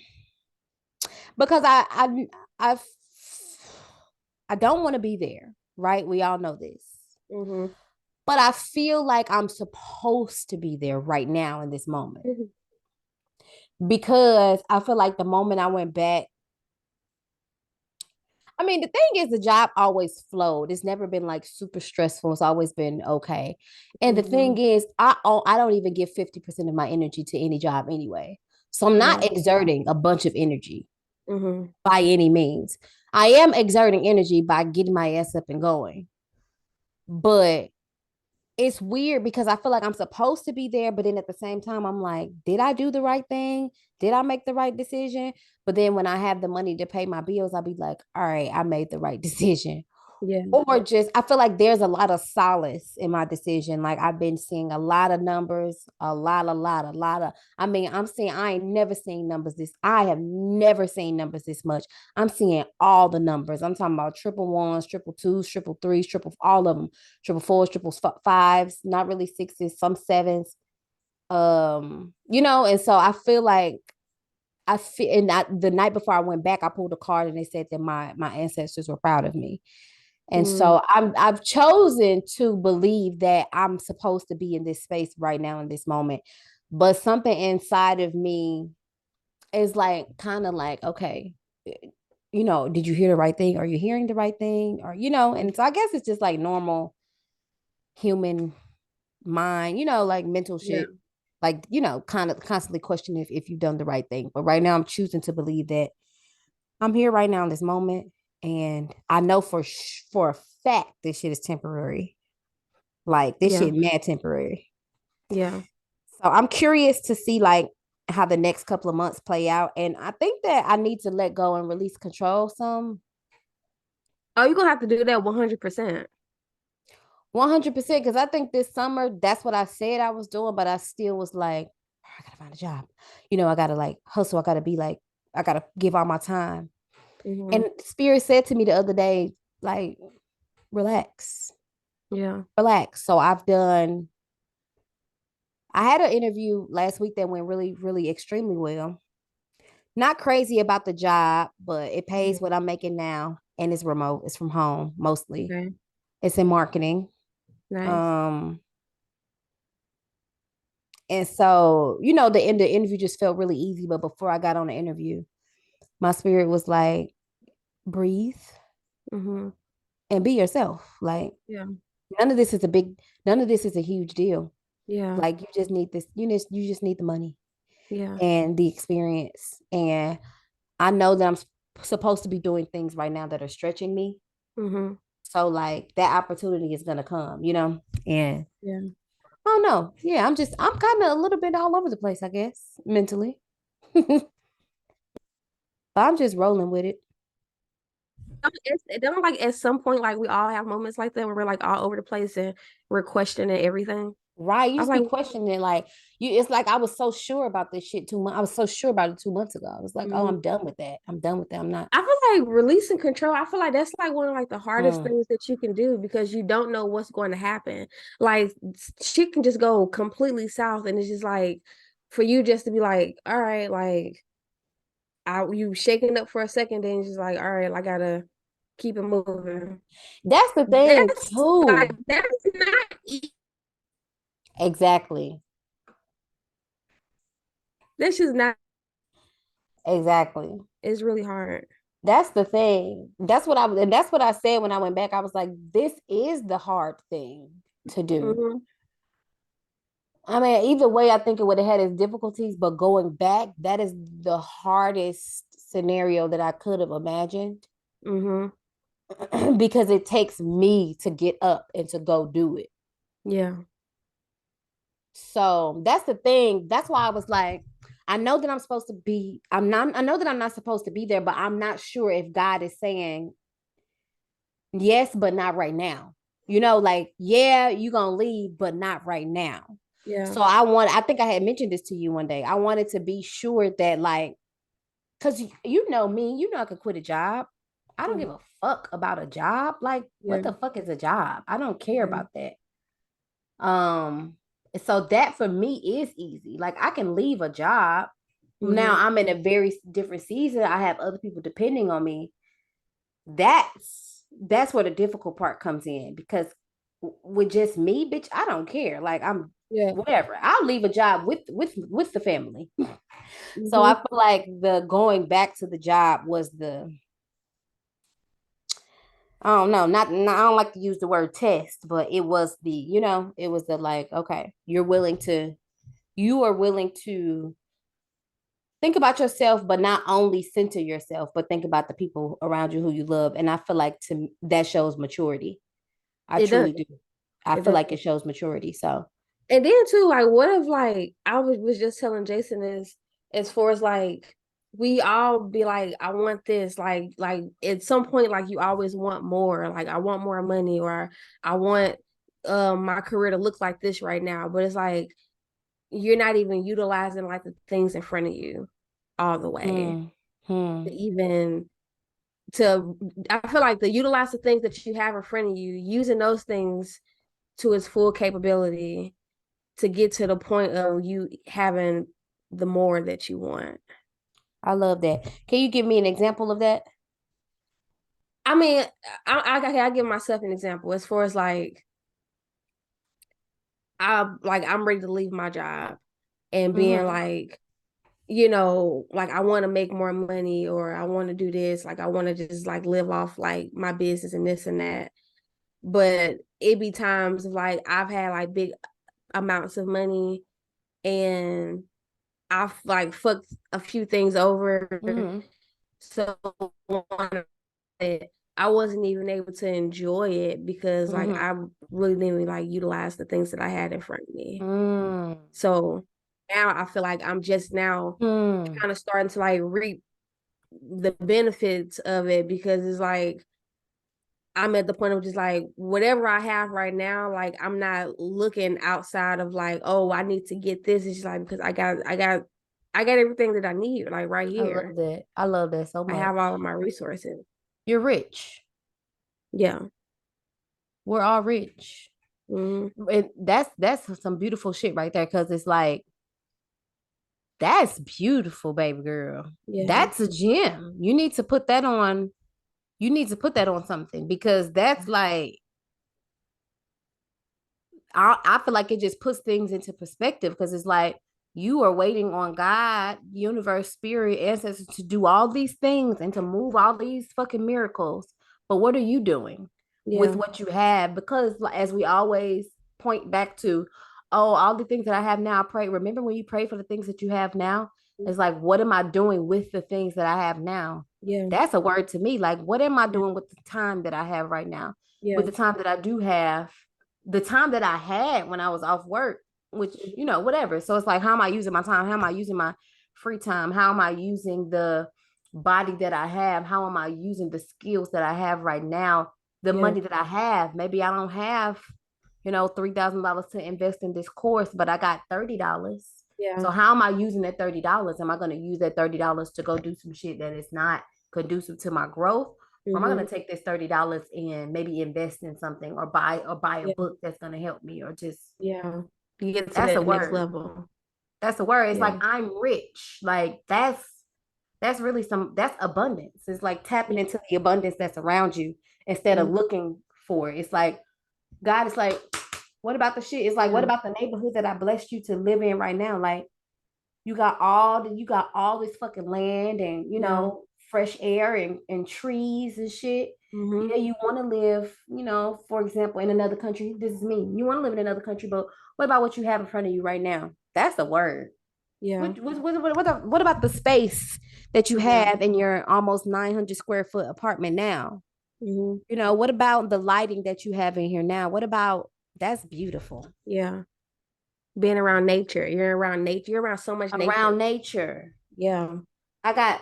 because I I don't want to be there, right? We all know this. Mm-hmm. But I feel like I'm supposed to be there right now in this moment Mm-hmm. because I feel like the moment I went back, I mean, the thing is, the job always flowed. It's never been like super stressful. It's always been okay. And the Mm-hmm. thing is, I don't even give 50% of my energy to any job anyway. So I'm not Yeah. exerting a bunch of energy Mm-hmm. by any means. I am exerting energy by getting my ass up and going. But it's weird because I feel like I'm supposed to be there, but then at the same time, I'm like, did I do the right thing? Did I make the right decision? But then when I have the money to pay my bills, I'll be like, all right, I made the right decision. Yeah. Or just, I feel like there's a lot of solace in my decision. Like I've been seeing a lot of numbers, a lot of, I mean, I'm seeing, I ain't never seen numbers this, I have never seen numbers this much. I'm seeing all the numbers. I'm talking about triple ones, triple twos, triple threes, triple, all of them, triple fours, triple fives, not really sixes, some sevens. And so I feel like I feel, and the night before I went back, I pulled a card and they said that my ancestors were proud of me. And Mm. so I've chosen to believe that I'm supposed to be in this space right now in this moment. But something inside of me is like kind of like, okay, did you hear the right thing? Are you hearing the right thing? And so I guess it's just like normal human mind, like mental Yeah. shit. Like, kind of constantly questioning if you've done the right thing. But right now I'm choosing to believe that I'm here right now in this moment. And I know for a fact this shit is temporary. Like this Yeah. shit mad temporary. Yeah. So I'm curious to see like how the next couple of months play out. And I think that I need to let go and release control some. Oh, you're gonna have to do that 100%. 100% because I think this summer that's what I said I was doing, but I still was like, "Oh, I gotta find a job. I gotta like hustle. I gotta be like, I gotta give all my time." Mm-hmm. And Spirit said to me the other day, like, relax, Yeah. relax. So I had an interview last week that went really, really extremely well. Not crazy about the job, but it pays Mhm. what I'm making now and it's remote. It's from home mostly. Okay. It's in marketing. Nice. Um, and so, the interview just felt really easy. But before I got on the interview, my spirit was like, breathe Mm-hmm. and be yourself. Like, Yeah. None of this is a big, none of this is a huge deal. Yeah. Like you just need this, you just need the money Yeah. and the experience. And I know that I'm supposed to be doing things right now that are stretching me. Mm-hmm. So like that opportunity is gonna come, you know? And Yeah. I don't know. Yeah, I'm kind of a little bit all over the place, I guess, mentally. But I'm just rolling with it. It don't like at some point like we all have moments like that where we're like all over the place and we're questioning everything. Right. You I was just like, be questioning it like you it's like I was so sure about this shit 2 months. I was so sure about it 2 months ago. I was like, oh, mhm. I'm done with that. I'm done with that. I'm not. I feel like releasing control, I feel like that's like one of like the hardest Mm. things that you can do because you don't know what's going to happen. Like shit can just go completely south and it's just like for you just to be like, all right, like you shaking up for a second, then you're just like, all right, I gotta keep it moving. That's the thing That's like too. that's not Exactly. that's just not Exactly. it's really hard. That's the thing. That's what I was, and that's what I said when I went back. I was like, this is the hard thing to do. Hmm. I mean, either way, I think it would have had its difficulties, but going back, that is the hardest scenario that I could have imagined Hmm. because it takes me to get up and to go do it. Yeah. So that's the thing. That's why I was like, I know that I'm supposed to be, I'm not, I know that I'm not supposed to be there, but I'm not sure if God is saying yes, but not right now. You know, like, yeah, you're gonna leave, but not right now. Yeah. So I think I had mentioned this to you one day. I wanted to be sure that, like, because you know me, you know I could quit a job. I don't Yeah. give a fuck about a job. Like, what Yeah. the fuck is a job? I don't care Yeah. about that. Um, so that for me is easy. Like I can leave a job. Now Hmm. I'm in a very different season. I have other people depending on me. That's where the difficult part comes in because with just me, bitch, I don't care. Like I'm Yeah. whatever. I'll leave a job with the family. So I Hmm. feel like the going back to the job was the I don't know, not I don't like to use the word test, but it was the, it was the like, okay, you are willing to think about yourself, but not only center yourself, but think about the people around you who you love. And I feel like that shows maturity. I It does. truly do. I It feel does. like it shows maturity. So, And then too, like, what if like was just telling Jason this as far as like we all be like, I want this, like at some point, like you always want more, like I want more money or I want my career to look like this right now. But it's like you're not even utilizing like the things in front of you all the way hmm, hmm. to even to I feel like to utilize the things that you have in front of you, using those things to its full capability to get to the point of you having the more that you want. I love that. Can you give me an example of that? I mean, I give myself an example as far as like I'm ready to leave my job and being Mm-hmm. like, like I want to make more money or I want to do this, like I want to just like live off like my business and this and that. But it be times of like I've had like big amounts of money and I've like fucked a few things over. Mm-hmm. So I wasn't even able to enjoy it because like Mm-hmm. I really didn't like utilize the things that I had in front of me. Mm-hmm. So now I feel like I'm just now Mm-hmm. kind of starting to like reap the benefits of it because it's like I'm at the point of just like whatever I have right now, like I'm not looking outside of like, oh, I need to get this. It's just like because I got everything that I need like right I love here. that. I love that so I have much. all of my resources. You're rich. Yeah. We're all rich. Hmm. And that's some beautiful shit right there because it's like that's beautiful, baby girl. Yeah. That's a gem. You need to put that on something because that's like I feel like it just puts things into perspective because it's like you are waiting on God, universe, spirit, ancestors to do all these things and to move all these fucking miracles. But what are you doing? with Yeah. what you have, because as we always point back to, oh, all the things that I have now, I pray. Remember when you pray for the things that you have now? It's like, what am I doing with the things that I have now? Yeah. That's a word to me. Like, what am I doing with the time that I have right now? With Yeah. the time that I do have, the time that I had when I was off work, which, whatever. So it's like, how am I using my time? How am I using my free time? How am I using the body that I have? How am I using the skills that I have right now? The Yeah. money that I have. Maybe I don't have, $3,000 to invest in this course, but I got $30. Yeah. So how am I using that $30? Am I going to use that $30 to go do some shit that is not conducive to my growth? Or am I going to take this $30 and maybe invest in something, or buy a Yeah. book that's going to help me, or just, Yeah. You get to that's a that next word. level. That's a word. It's Yeah. like, I'm rich. Like, that's really that's abundance. It's like tapping Yeah. into the abundance that's around you instead of looking for it. It's like, God is like, what about the shit? It's like, what Yeah. about the neighborhood that I blessed you to live in right now? Like, you got all this fucking land, and Yeah. fresh air, and trees and shit. Mm-hmm. Yeah, you want to live, for example, in another country. This is me. You want to live in another country, but what about what you have in front of you right now? That's the word. Yeah. What about the space that you Yeah. have in your almost 900 square foot apartment now? Mm-hmm. What about the lighting that you have in here now? What about, that's beautiful. Yeah. Being around nature. You're around nature. You're around so much nature. Around nature. Yeah. I got,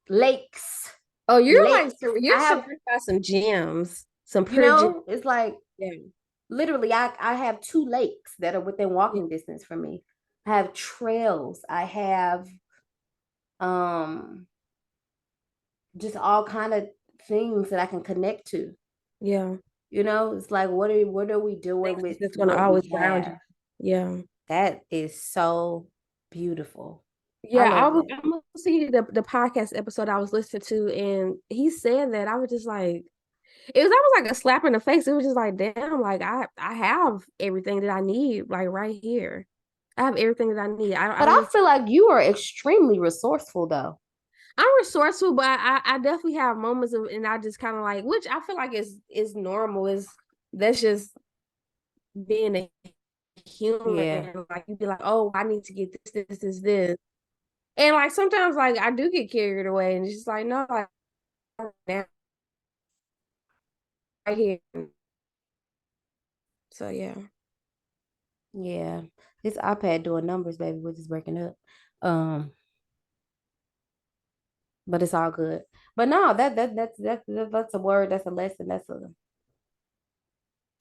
lakes, Oh, you're like lakes. you're I have, surrounded by some gems, some pretty. it's like, Yeah. literally, I have two lakes that are within Yeah. walking distance from me. I have trails. I have um just all kind of things that I can connect to. Yeah. It's like, what are we doing Things with that's gonna what always we ground you. have? Yeah. That is so beautiful. I Yeah, love that. I'm gonna see the podcast episode I was listening to, and he said that I was just like, it was almost like a slap in the face. It was just like, damn, like I have everything that I need, like right here. I have everything that I need. I But don't I need. feel like you are extremely resourceful, though. I'm resourceful, but I definitely have moments of, and I just kind of like, which I feel like is normal. Is That's just being a Yeah. human. Like you be like, oh, I need to get this. And like sometimes like I do get carried away and it's just like, no, like now right here. So yeah. Yeah. This iPad doing numbers, baby. We're just breaking up. Um, but it's all good. But no, that's a word. That's a lesson.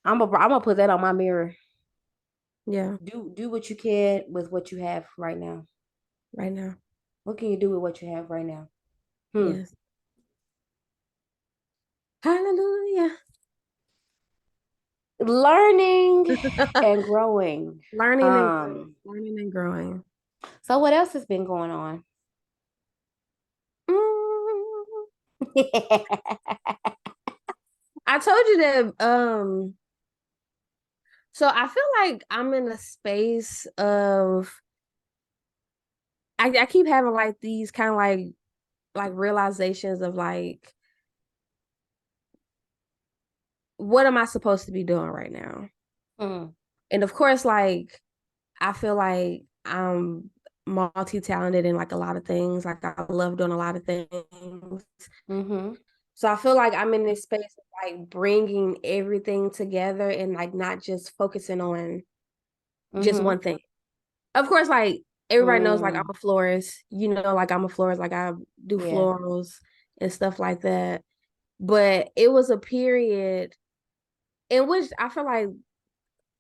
I'm gonna put that on my mirror. Yeah. Do what you can with what you have right now. Right now. What can you do with what you have right now? Yes. Hallelujah. Learning and growing. Learning and growing. Um, Learning and growing. so what else has been going on? Mm. I told you that so I feel like I'm in a space of I keep having like these kind of like realizations of like what am I supposed to be doing right now? Mm, And of course, like I feel like I'm multi-talented in like a lot of things. Like I love doing a lot of things. mm-hmm. So I feel like I'm in this space of like bringing everything together and like not just focusing on just Mm-hmm. one thing. Of course, like everybody knows like I'm Mm, a florist, like I'm a florist, like I do yeah. florals and stuff like that. But it was a period in which I feel like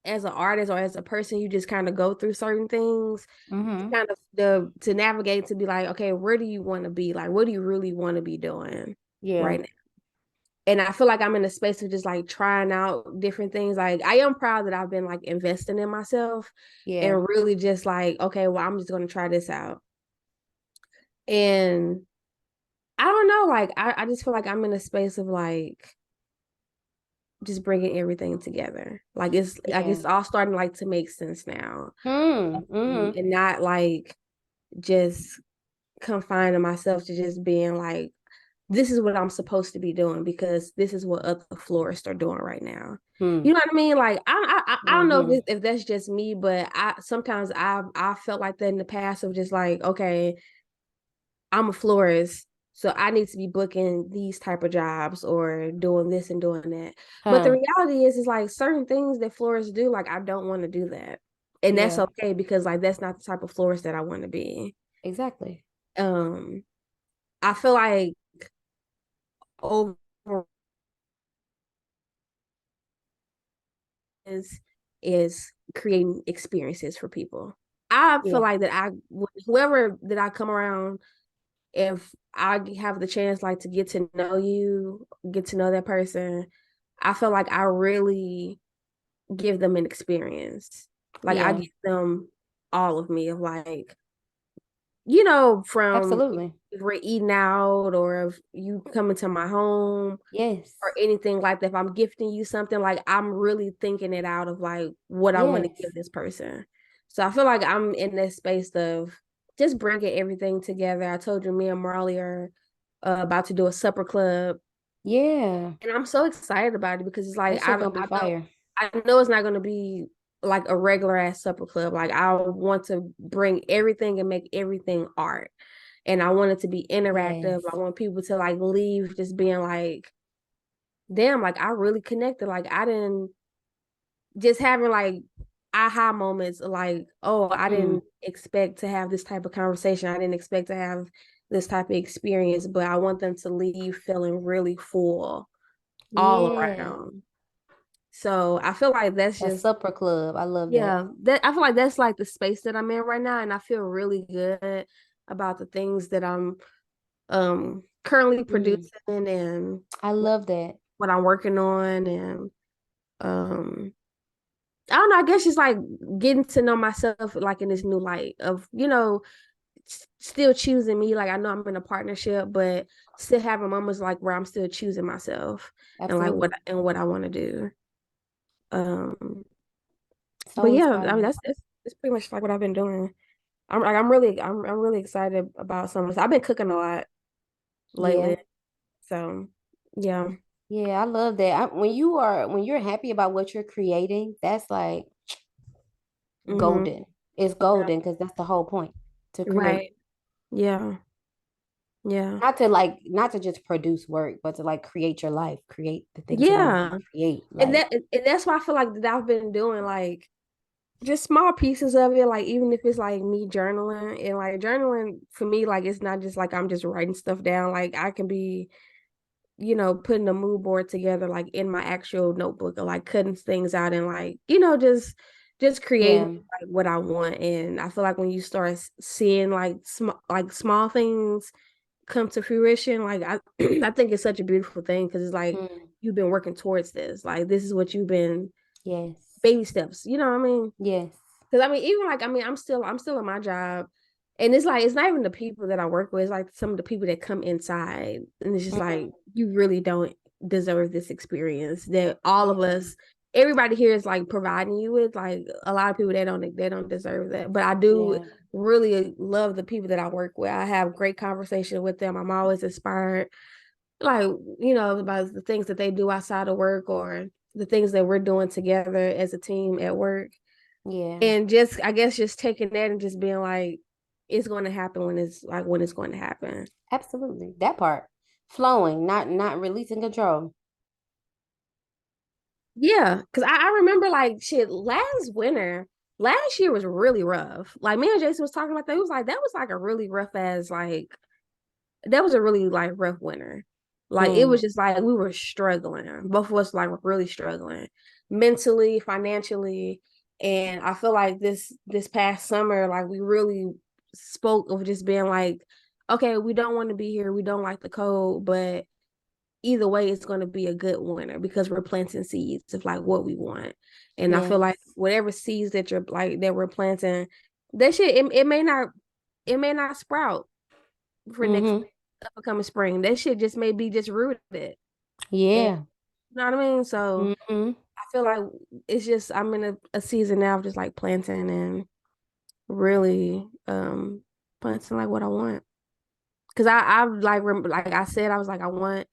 as an artist or as a person, you just kind of go through certain things Mm-hmm. kind of to navigate to be like, okay, where do you want to be? Like, what do you really want to be doing Yeah. right now? And I feel like I'm in a space of just like trying out different things. Like, I am proud that I've been like investing in myself Yeah. and really just like, okay, well, I'm just going to try this out. And I don't know, like, I just feel like I'm in a space of like just bringing everything together. Yeah. It's all starting like to make sense now. Mm-hmm. And not like just confining myself to just being like this is what I'm supposed to be doing because this is what other florists are doing right now. Hmm. You know what I mean? Like I don't know Mm-hmm. if that's just me, but I felt like that in the past of just like, okay, I'm a florist, so I need to be booking these type of jobs or doing this and doing that. But the Huh. reality is like certain things that florists do, like I don't want to do that. And that's Yeah, okay because like that's not the type of florist that I want to be. exactly. Um, I feel like over is creating experiences for people. I feel Yeah. like that whoever that I come around, if I have the chance like to get to know you, get to know that person, I feel like I really give them an experience. Like I Yeah, give them all of me of like, from absolutely. if we're eating out or if you come into my home Yes. or anything like that. If I'm gifting you something, like I'm really thinking it out of like what I want to Yes. give this person. So I feel like I'm in this space of just bringing everything together. I told you me and Marley are about to do a supper club, Yeah. and I'm so excited about it because it's like That shit gonna be fire. I know it's not going to be like a regular ass supper club. Like I want to bring everything and make everything art. And I want it to be interactive. Yes. I want people to like leave just being like, damn, like I really connected. Like I didn't just having like aha moments like, oh, I Mm. didn't expect to have this type of conversation. I didn't expect to have this type of experience, but I want them to leave feeling really full all Yeah. around. So I feel like that's A just, supper club. I love that. yeah, that I feel like that's like the space that I'm in right now. And I feel really good about the things that I'm currently Mm. producing and I love that. what I'm working on and um I don't know, I guess just like getting to know myself like in this new light of, still choosing me. Like I know I'm in a partnership, but still having moments like where I'm still choosing myself and like Absolutely. what I want to do. Um, but So yeah, I mean inspiring. that's pretty much like what I've been doing. I'm really excited about some of this. I've been cooking a lot Yeah. lately. So yeah. Yeah, I love that. When you're happy about what you're creating, that's like Mm-hmm. golden. It's Yeah. golden because that's the whole point to create. Right. Yeah. Yeah. Not to just produce work, but to like create your life, create the things that you want Yeah. to create. And Like, that's why I feel like that I've been doing like just small pieces of it, like even if it's like me journaling and like journaling for me, like it's not just like I'm just writing stuff down. Like I can be, putting a mood board together like in my actual notebook or like cutting things out and like, just creating yeah, like what I want. And I feel like when you start seeing like small things come to fruition, like I I think it's such a beautiful thing because it's like mm, you've been working towards this. Like this is what you've been yes, baby steps, you know what I mean? yes, Because I mean, even like I'm still in my job, and it's like it's not even the people that I work with. It's like some of the people that come inside, and it's just mm, like you really don't deserve this experience. That all of us, everybody here is like providing you with. Like a lot of people they don't deserve that. But I do yeah, really love the people that I work with. I have great conversation with them. I'm always inspired, like about the things that they do outside of work or the things that we're doing together as a team at work yeah, and just I guess just taking that and just being like it's going to happen when it's going to happen. absolutely. That part, flowing, not releasing control. Yeah, because I remember like shit last year was really rough. Like me and Jason was talking about that. It was like that was like a really rough as like that was a really like rough winter. Like it Hmm. was just like we were struggling. Both of us like were really struggling mentally, financially. And I feel like this past summer, like we really spoke of just being like, okay, we don't want to be here. We don't like the cold, but either way, it's going to be a good winter because we're planting seeds of like what we want. And I feel Yes. like whatever seeds that you're like that we're planting, that shit it may not sprout for next Mm-hmm. upcoming spring. That shit just may be just rooted. And you Yeah. know what I mean? So Mm-hmm. I feel like it's just I'm in a season now of just like planting and really planting like what I want. Because I like like I said, I was like, I want,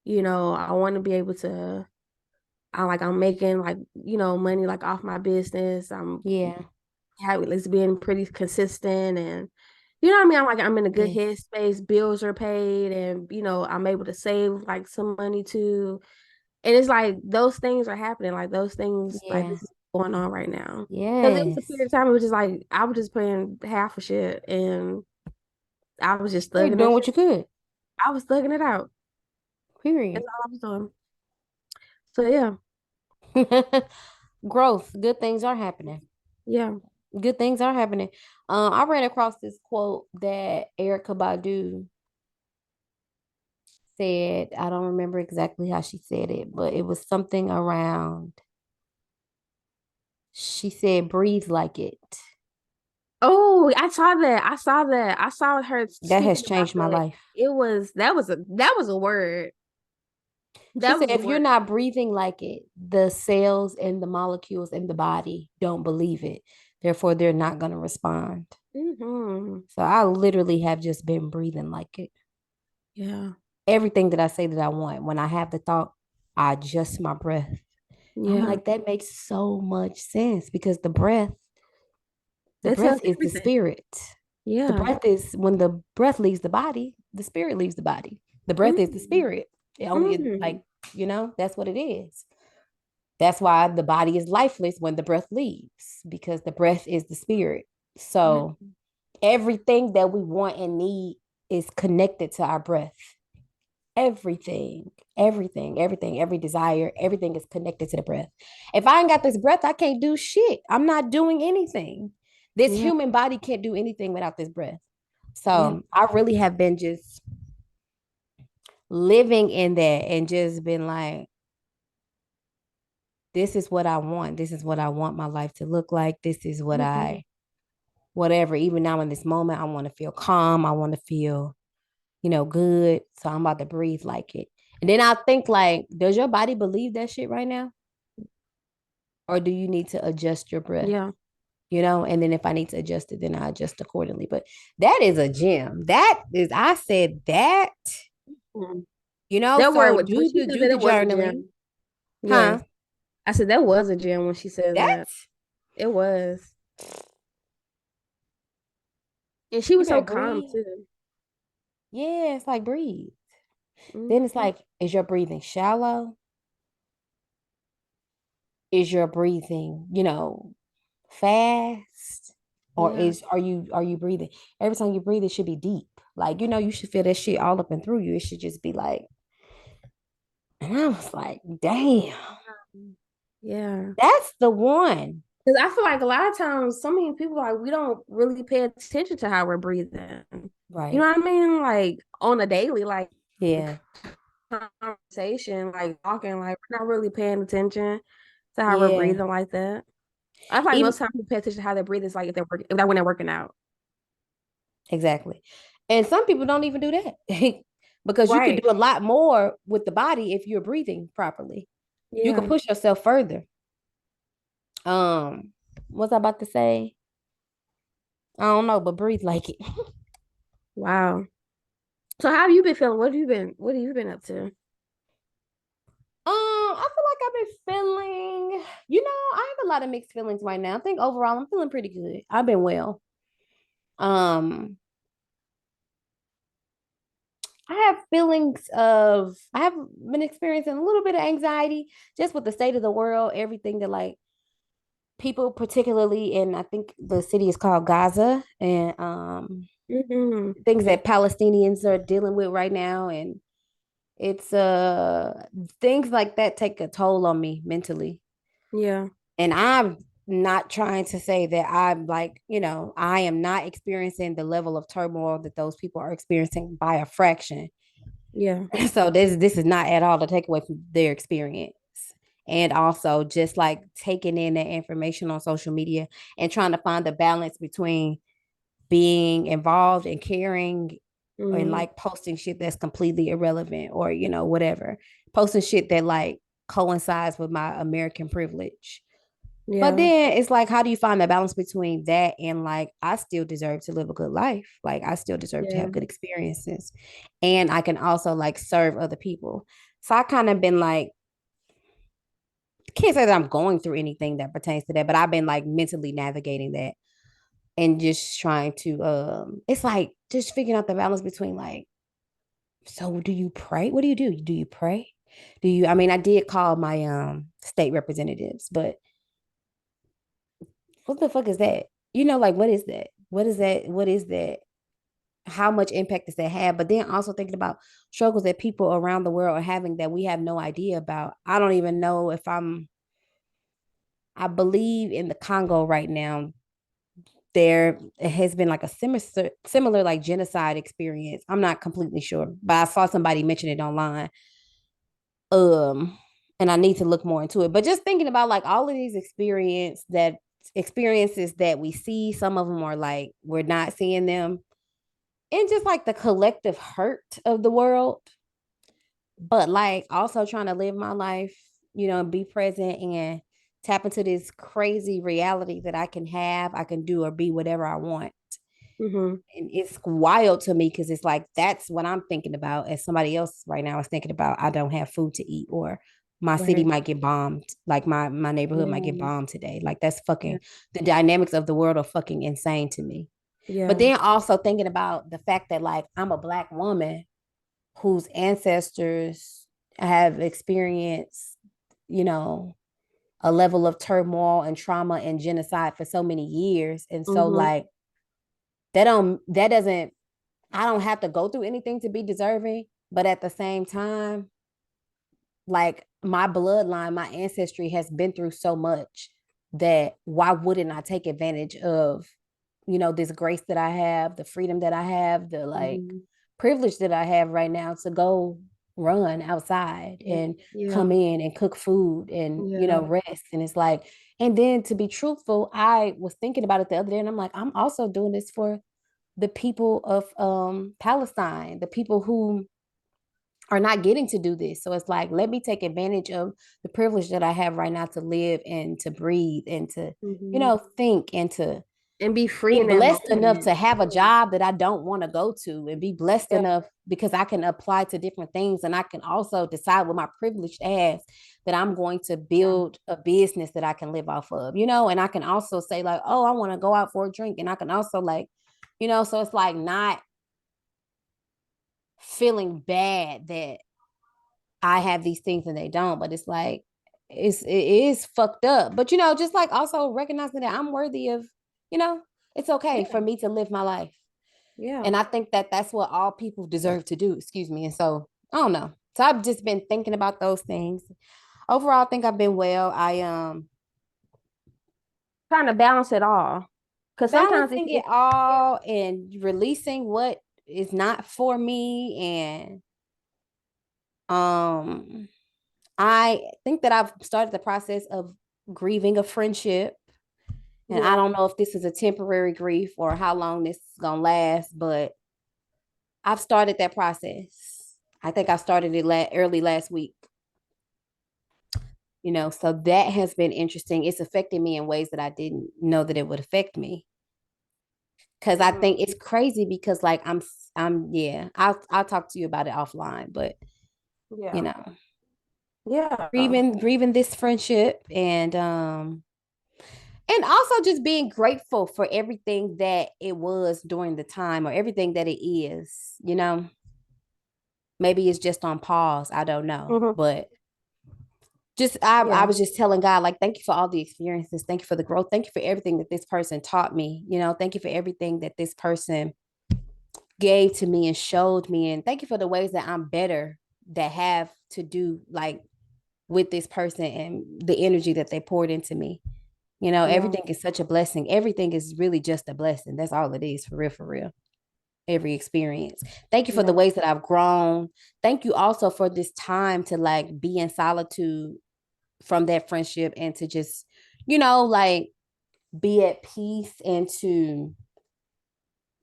I want to be able to. I'm making like money like off my business. I'm Yeah. having it's being pretty consistent, and you know what I mean. I'm in a good Yes. headspace. Bills are paid, and I'm able to save like some money too. And it's like those things are happening. Like those things, like Yeah. this is going on right now. Because it was a Yes. period of time. It was just like I was just paying half of shit, and I was just Well, you're thugging doing that what shit. you could. I was thugging it out. Period. That's all I was doing. So yeah, Growth. Good things are happening. yeah. Good things are happening. I ran across this quote that Erica Badu said. I don't remember exactly how she said it, but it was something around. She said, "Breathe like it." Oh, I saw that. I saw that. I saw her That has speaking about changed my that. life. That was a word. She That said, was a if you're word. not breathing like it, the cells and the molecules in the body don't believe it. Therefore, they're not going to respond. Hmm. So I literally have just been breathing like it. Yeah. Everything that I say that I want, when I have the thought, I adjust my breath. I'm Yeah. like, that makes so much sense because the That tells breath is the everything. spirit. The Yeah. breath is when the breath leaves the body, the spirit leaves the body. The breath is the Mm. spirit. It only is Mm. like, that's what it is. That's why the body is lifeless when the breath leaves, because the breath is the spirit. Yeah. So everything that we want and need is connected to our breath. Everything, every desire, everything is connected to the breath. If I ain't got this breath, I can't do shit. I'm not doing anything. This Yeah. human body can't do anything without this breath. Yeah. So I really have been just living in that and just been like, this is what I want. This is what I want my life to look like. This is what Mhm. whatever. Even now in this moment, I want to feel calm. I want to feel, good. So I'm about to breathe like it. And then I think like, does your body believe that shit right now? Or do you need to adjust your breath? Yeah. And then if I need to adjust it, then I adjust accordingly. But that is a gem. I said that, Mm. That word so when do she the said do that the it was a journaling. gem. Yes. Huh? I said that was a gem when she said that. That's It was. And she you was so better calm breathe. too. Yeah, it's like breathe. Then it's Mhm. like, is your breathing shallow? Is your breathing, fast? Or Yeah. are you breathing? Every time you breathe, it should be deep. Like, you should feel that shit all up and through you. It should just be like, and I was like, damn, Yeah. that's the one. Because I feel like a lot of times, so many people like we don't really pay attention to how we're breathing. You Right. know what I mean? Like on a daily, like Yeah. conversation, like talking, like we're not really paying attention to how we're Yeah. breathing like that. I feel like Even most times people pay attention to how they breathe is like if they're when they're working out. exactly. And some people don't even do that. Because you could Right. do a lot more with the body if you're breathing properly. You could Yeah. push yourself further. What's I about to say? I don't know, but breathe like it. Wow. So how have you been feeling? What have you been up to? I feel like I've been feeling, I have a lot of mixed feelings right now. I think overall I'm feeling pretty good. I've been well. Um, I have been experiencing a little bit of anxiety just with the state of the world, everything that like people, particularly in, I think the city is called Gaza, and Hmm. things that Palestinians are dealing with right now. And it's things like that take a toll on me mentally. Yeah. And I'm not trying to say that I'm like, I am not experiencing the level of turmoil that those people are experiencing by a fraction. Yeah. So this is not at all to take away from their experience. And also just like taking in that information on social media and trying to find the balance between being involved and caring and Mm. like posting shit that's completely irrelevant or, whatever. Posting shit that like coincides with my American privilege. But Yeah. then it's like, how do you find the balance between that and like, I still deserve to live a good life? Like, I still deserve to Yeah. have good experiences. And I can also like serve other people. So I kind of been like, can't say that I'm going through anything that pertains to that, but I've been like mentally navigating that and just trying to, it's like just figuring out the balance between like, so do you pray? What do? Do you pray? Do you, I mean, I did call my state representatives, but what the fuck is that? You know, like what is that? What is that? What is that? How much impact does that have? But then also thinking about struggles that people around the world are having that we have no idea about. I don't even know if I believe in the Congo right now. There has been like a similar like genocide experience. I'm not completely sure, but I saw somebody mention it online. Um, and I need to look more into it. But just thinking about like all of these experiences that we see, some of them are like we're not seeing them, and just like the collective hurt of the world, but like also trying to live my life, you know, and be present and tap into this crazy reality that I can do or be whatever I want. Mm-hmm. And it's wild to me because it's like that's what I'm thinking about as somebody else right now is thinking about I don't have food to eat or my city Right. might get bombed, like my neighborhood might get Yeah. bombed today. Like that's Yeah. fucking the dynamics of the world are fucking insane to me. But Yeah. then also thinking about the fact that like I'm a black woman whose ancestors have experienced, you know, a level of turmoil and trauma and genocide for so many years. And so Mm-hmm. like that doesn't I don't have to go through anything to be deserving, but at the same time, like my bloodline, my ancestry has been through so much that why wouldn't I take advantage of, you know, this grace that I have, the freedom that I have, the like Mm-hmm. privilege that I have right now to go run outside Yeah. and Yeah. come in and cook food and, you know, Yeah. rest. And it's like, and then to be truthful, I was thinking about it the other day and I'm like, I'm also doing this for the people of Palestine, the people who are not getting to do this. So it's like, let me take advantage of the privilege that I have right now to live and to breathe and to, you Mm-hmm. know, think and to And be free be in that blessed enough moment. to have a job that I don't want to go to and be blessed Yeah. enough because I can apply to different things and I can also decide with my privileged ass that I'm going to build a business that I can live off of, you know, and I can also say like, oh, I want to go out for a drink and I can also like, you know, so it's like not feeling bad that I have these things and they don't, but it's like it is fucked up. But you know, just like also recognizing that I'm worthy of, you know, it's okay Yeah. for me to live my life. Yeah. And I think that that's what all people deserve to do, excuse me. And so, I don't know. So I've just been thinking about those things. Overall, I think I've been well. I Trying to balance it all. Because sometimes balancing it it all and releasing what is not for me and um I think that I've started the process of grieving a friendship. And I yeah. don't know if this is a temporary grief or how long this is going to last, but I've started that process. I think I started it early last week, you know, so that has been interesting. It's affected me in ways that I didn't know that it would affect me. Cause I Mm-hmm. think it's crazy because like yeah, I'll talk to you about it offline, but you Yeah. know, Yeah. grieving this friendship and also just being grateful for everything that it was during the time or everything that it is, you know. Maybe it's just on pause, I don't know, Mm-hmm. but just I Yeah. was just telling God like thank you for all the experiences, thank you for the growth, thank you for everything that this person taught me, you know, thank you for everything that this person gave to me and showed me, and thank you for the ways that I'm better that have to do like with this person and the energy that they poured into me. You know, Yeah. everything is such a blessing. Everything is really just a blessing. That's all it is, for real, for real. Every experience. Thank you for the Yeah. ways that I've grown. Thank you also for this time to like be in solitude from that friendship and to just, you know, like be at peace and to,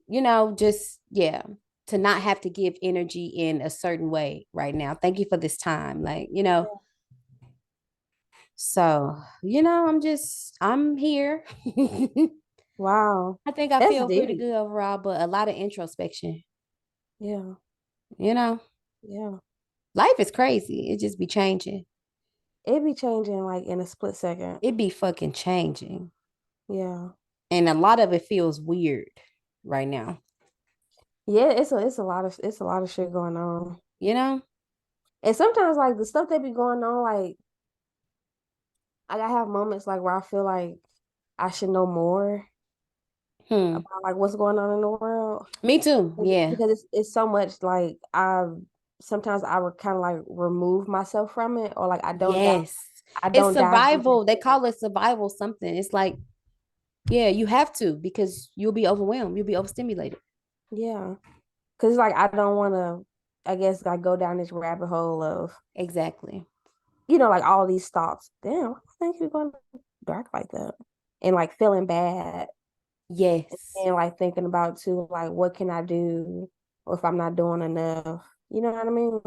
you know, just, yeah, to not have to give energy in a certain way right now. Thank you for this time. Like, you know, So, I'm here. Wow. I think I That's feel pretty deep. good overall, but a lot of introspection. Yeah. You know, Yeah. life is crazy. It just be changing. It be changing like in a split second. It be fucking changing. Yeah. And a lot of it feels weird right now. Yeah, it's a lot of shit going on. You know? And sometimes like the stuff that be going on, like I have moments like where I feel like I should know more Hmm. about like what's going on in the world. Me too. Yeah. Because it's so much like I would kind of like remove myself from it, or like Yes. I It's don't dive deep survival. They into it. call it survival something. It's like, yeah, you have to because you'll be overwhelmed. You'll be overstimulated. Yeah. Because like I don't want to, I guess, like go down this rabbit hole of, Exactly. like all these thoughts. Damn, why do you think you're going dark like that? And like feeling bad Yes. and like thinking about too, like what can I do or if I'm not doing enough. You know what I mean?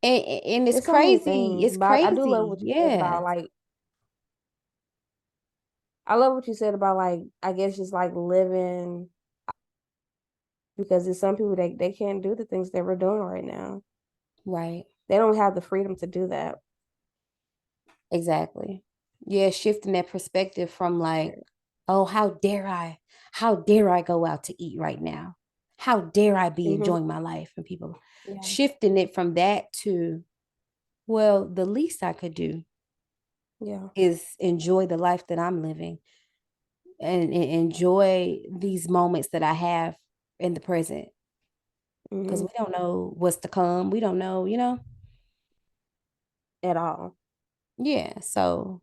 And it's It's so many crazy. things. It's But I do love crazy. what you said Yeah. about like I love what you said about like I guess just like living because there's some people they can't do the things that we're doing right now. Right. They don't have the freedom to do that. Exactly. Yeah, shifting that perspective from like, Yeah. oh, how dare I? How dare I go out to eat right now? How dare I be Mm-hmm. enjoying my life? And people Yeah. shifting it from that to, well, the least I could do Yeah. is enjoy the life that I'm living and enjoy these moments that I have in the present. Because Mm-hmm. we don't know what's to come. We don't know. At all. Yeah. So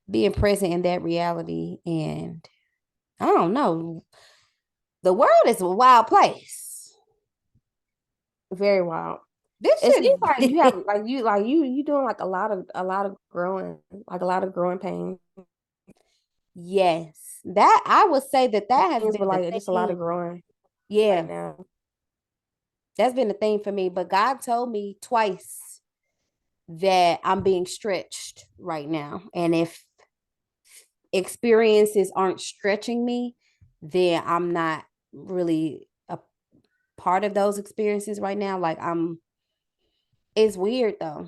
being present in that reality and I don't know. The world is a wild place. Very wild. This It seems like you have should you doing like a lot of growing, like a lot of growing pains. yes. That I would say that has Things been but the like just a lot thing. of growing right Yeah, now. that's been the thing for me. But God told me twice that I'm being stretched right now. And if experiences aren't stretching me, then I'm not really a part of those experiences right now. Like it's weird though.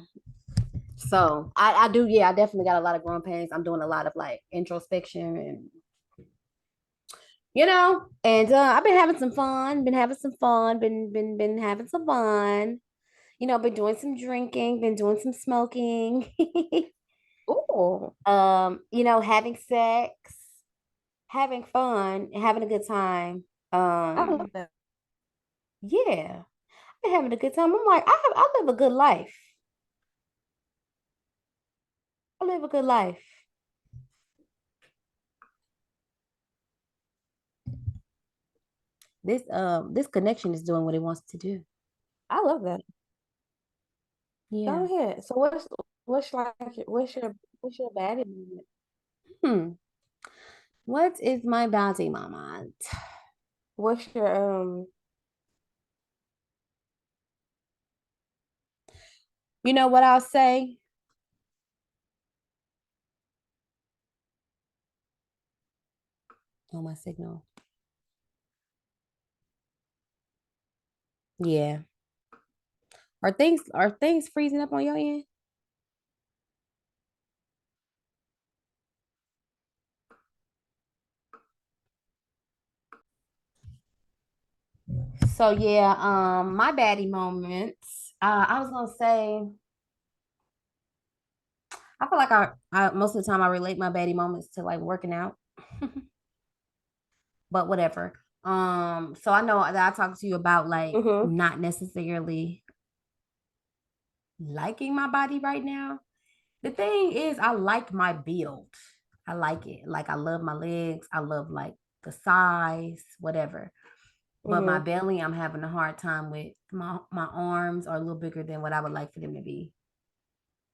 So I do, yeah, I definitely got a lot of growing pains. I'm doing a lot of like introspection and and I've been having some fun, been having some fun. Been doing some drinking, been doing some smoking, Oh, having sex, having fun, having a good time. I love that. Yeah, I've been having a good time. I'm like, I live a good life. I live a good life. This connection is doing what it wants to do. I love that. Go Yeah. ahead. So what's like what's your baddie moment? Hmm. What is my bounty moment? What's your You know what I'll say? Oh, my signal. Yeah. Are things freezing up on your end? So yeah, my baddie moments. I was gonna say, I feel like I most of the time I relate my baddie moments to like working out, but whatever. So I know that I talked to you about like mm-hmm, not necessarily liking my body right now. The thing is, I like my build. I like it. Like I love my legs. I love like the size, whatever. But my mm-hmm, belly, I'm having a hard time with. My arms are a little bigger than what I would like for them to be.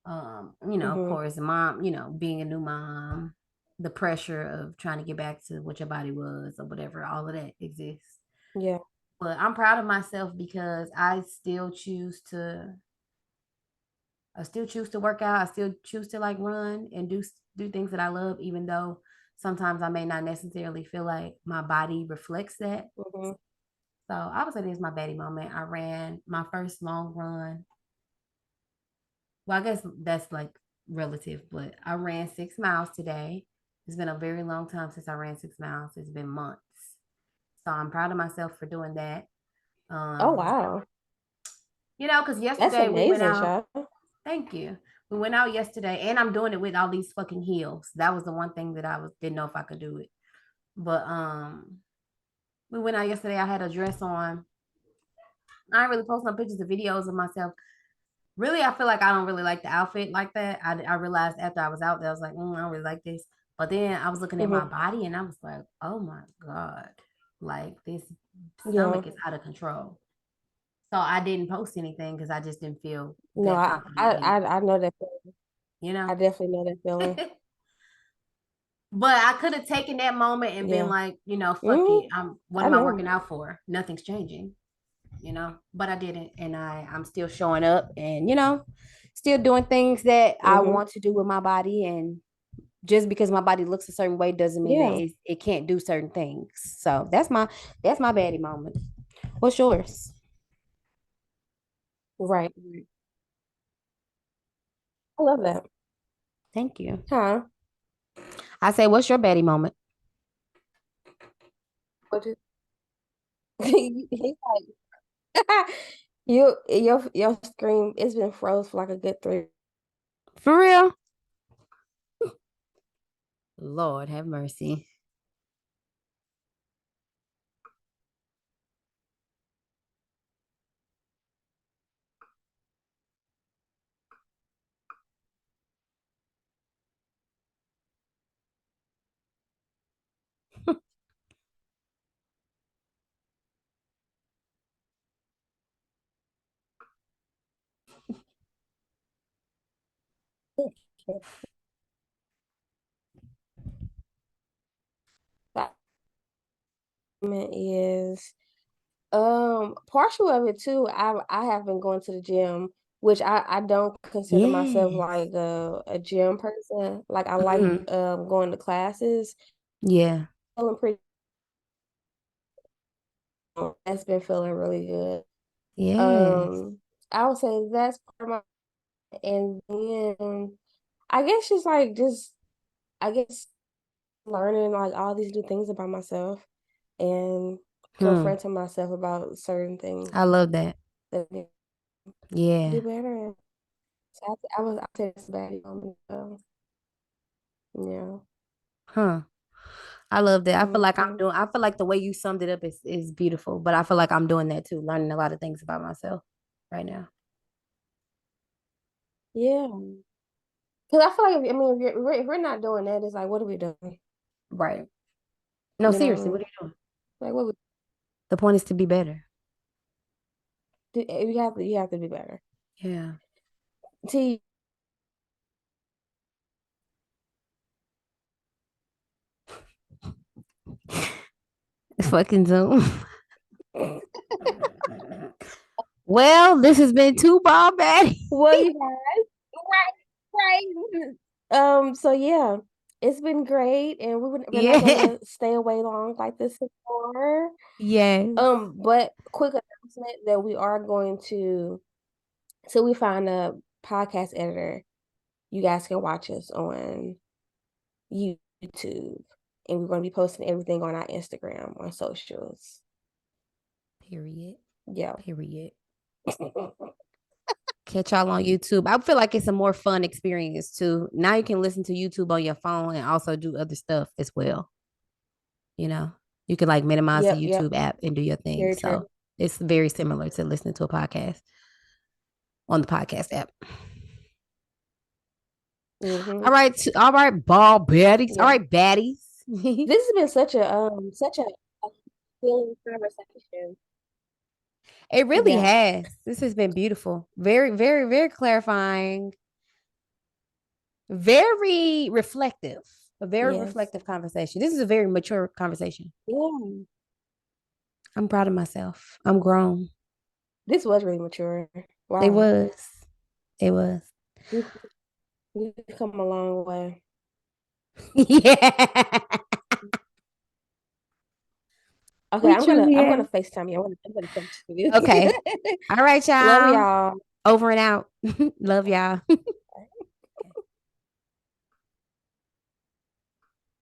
Of mm-hmm. course, mom, being a new mom, the pressure of trying to get back to what your body was or whatever, all of that exists. Yeah. But I'm proud of myself because I still choose to I still choose to work out. I still choose to like run and do things that I love, even though sometimes I may not necessarily feel like my body reflects that. Mm-hmm. So I would say this is my baddie moment. I ran my first long run. Well, I guess that's like relative, but I ran 6 miles today. It's been a very long time since I ran 6 miles. It's been months. So I'm proud of myself for doing that. Oh Um, wow, because that's yesterday we went amazing, out. child. Thank you. We went out yesterday, and I'm doing it with all these fucking heels. That was the one thing that didn't know if I could do it. But we went out yesterday. I had a dress on. I ain't really post no pictures or videos of myself. Really, I feel like I don't really like the outfit like that. I realized after I was out there, I was like, I don't really like this. But then I was looking at my Mm-hmm. body, and I was like, oh my god, like this Yeah. stomach is out of control. So I didn't post anything because I just didn't feel No, that confident in it. I know that feeling. You I know. definitely know that feeling. But I could have taken that moment and been Yeah. like, fuck Mm, it. What I am I know. working out for? Nothing's changing. But I didn't, and I'm still showing up, and still doing things that I Mm-hmm. want to do with my body. And just because my body looks a certain way doesn't mean that Yeah. it can't do certain things. So that's my baddie moment. What's yours? Right. I love that. Thank you. Huh? I say, what's your baddie moment? What is he's like your screen, it's been froze for like a good three. For real? Lord have mercy. That is partial of it too. I have been going to the gym, which I don't consider myself Yes. like a gym person. Like I like Mhm. going to classes. Yeah. Feeling pretty. That's been feeling really good. Yes. Um, I would say that's part of my, and then I guess just I guess learning like all these new things about myself and Hmm. confronting myself about certain things I love that. that I need to Yeah. do better. So I say it's a bad moment. So, yeah. Huh. I love that. Mhm. I feel like the way you summed it up is beautiful, but I feel like I'm doing that too, learning a lot of things about myself right now. Yeah. Because I feel like I mean if we're not doing that, it's like what are we doing? Right. No, You know what I seriously, what mean? are you doing? Like what we The point is to be better. do, you have to be better. Yeah. See, Fucking Zoom. Well, this has been Two Ball Baddies. well, you guys, right. So yeah, it's been great, and we're not Yeah. gonna stay away long like this anymore. Yes. But quick announcement that we are going to, so we find a podcast editor. You guys can watch us on YouTube, and we're going to be posting everything on our Instagram, on socials. Period. Yeah. Period. Catch y'all on YouTube. I feel like it's a more fun experience too. Now you can listen to YouTube on your phone and also do other stuff as well. You know, you can like minimize the Yep, yep. YouTube app and do your thing. Very true. So it's very similar to listening to a podcast on the podcast app. Mm-hmm. All right, ball baddies. All Yeah. right, baddies. It This has been such a healing conversation. really Yeah. has. This has been beautiful. Very, very, very clarifying. Very reflective. A very Yes. reflective conversation. This is a very mature conversation. Yeah. I'm proud of myself. I'm grown. This was really mature. It Wow. was. It was. We've come a long way. Yeah. Okay, We I'm gonna truly I'm have. gonna FaceTime you. I'm gonna text you. Okay. All right, Love y'all. y'all. Over and out. Love y'all.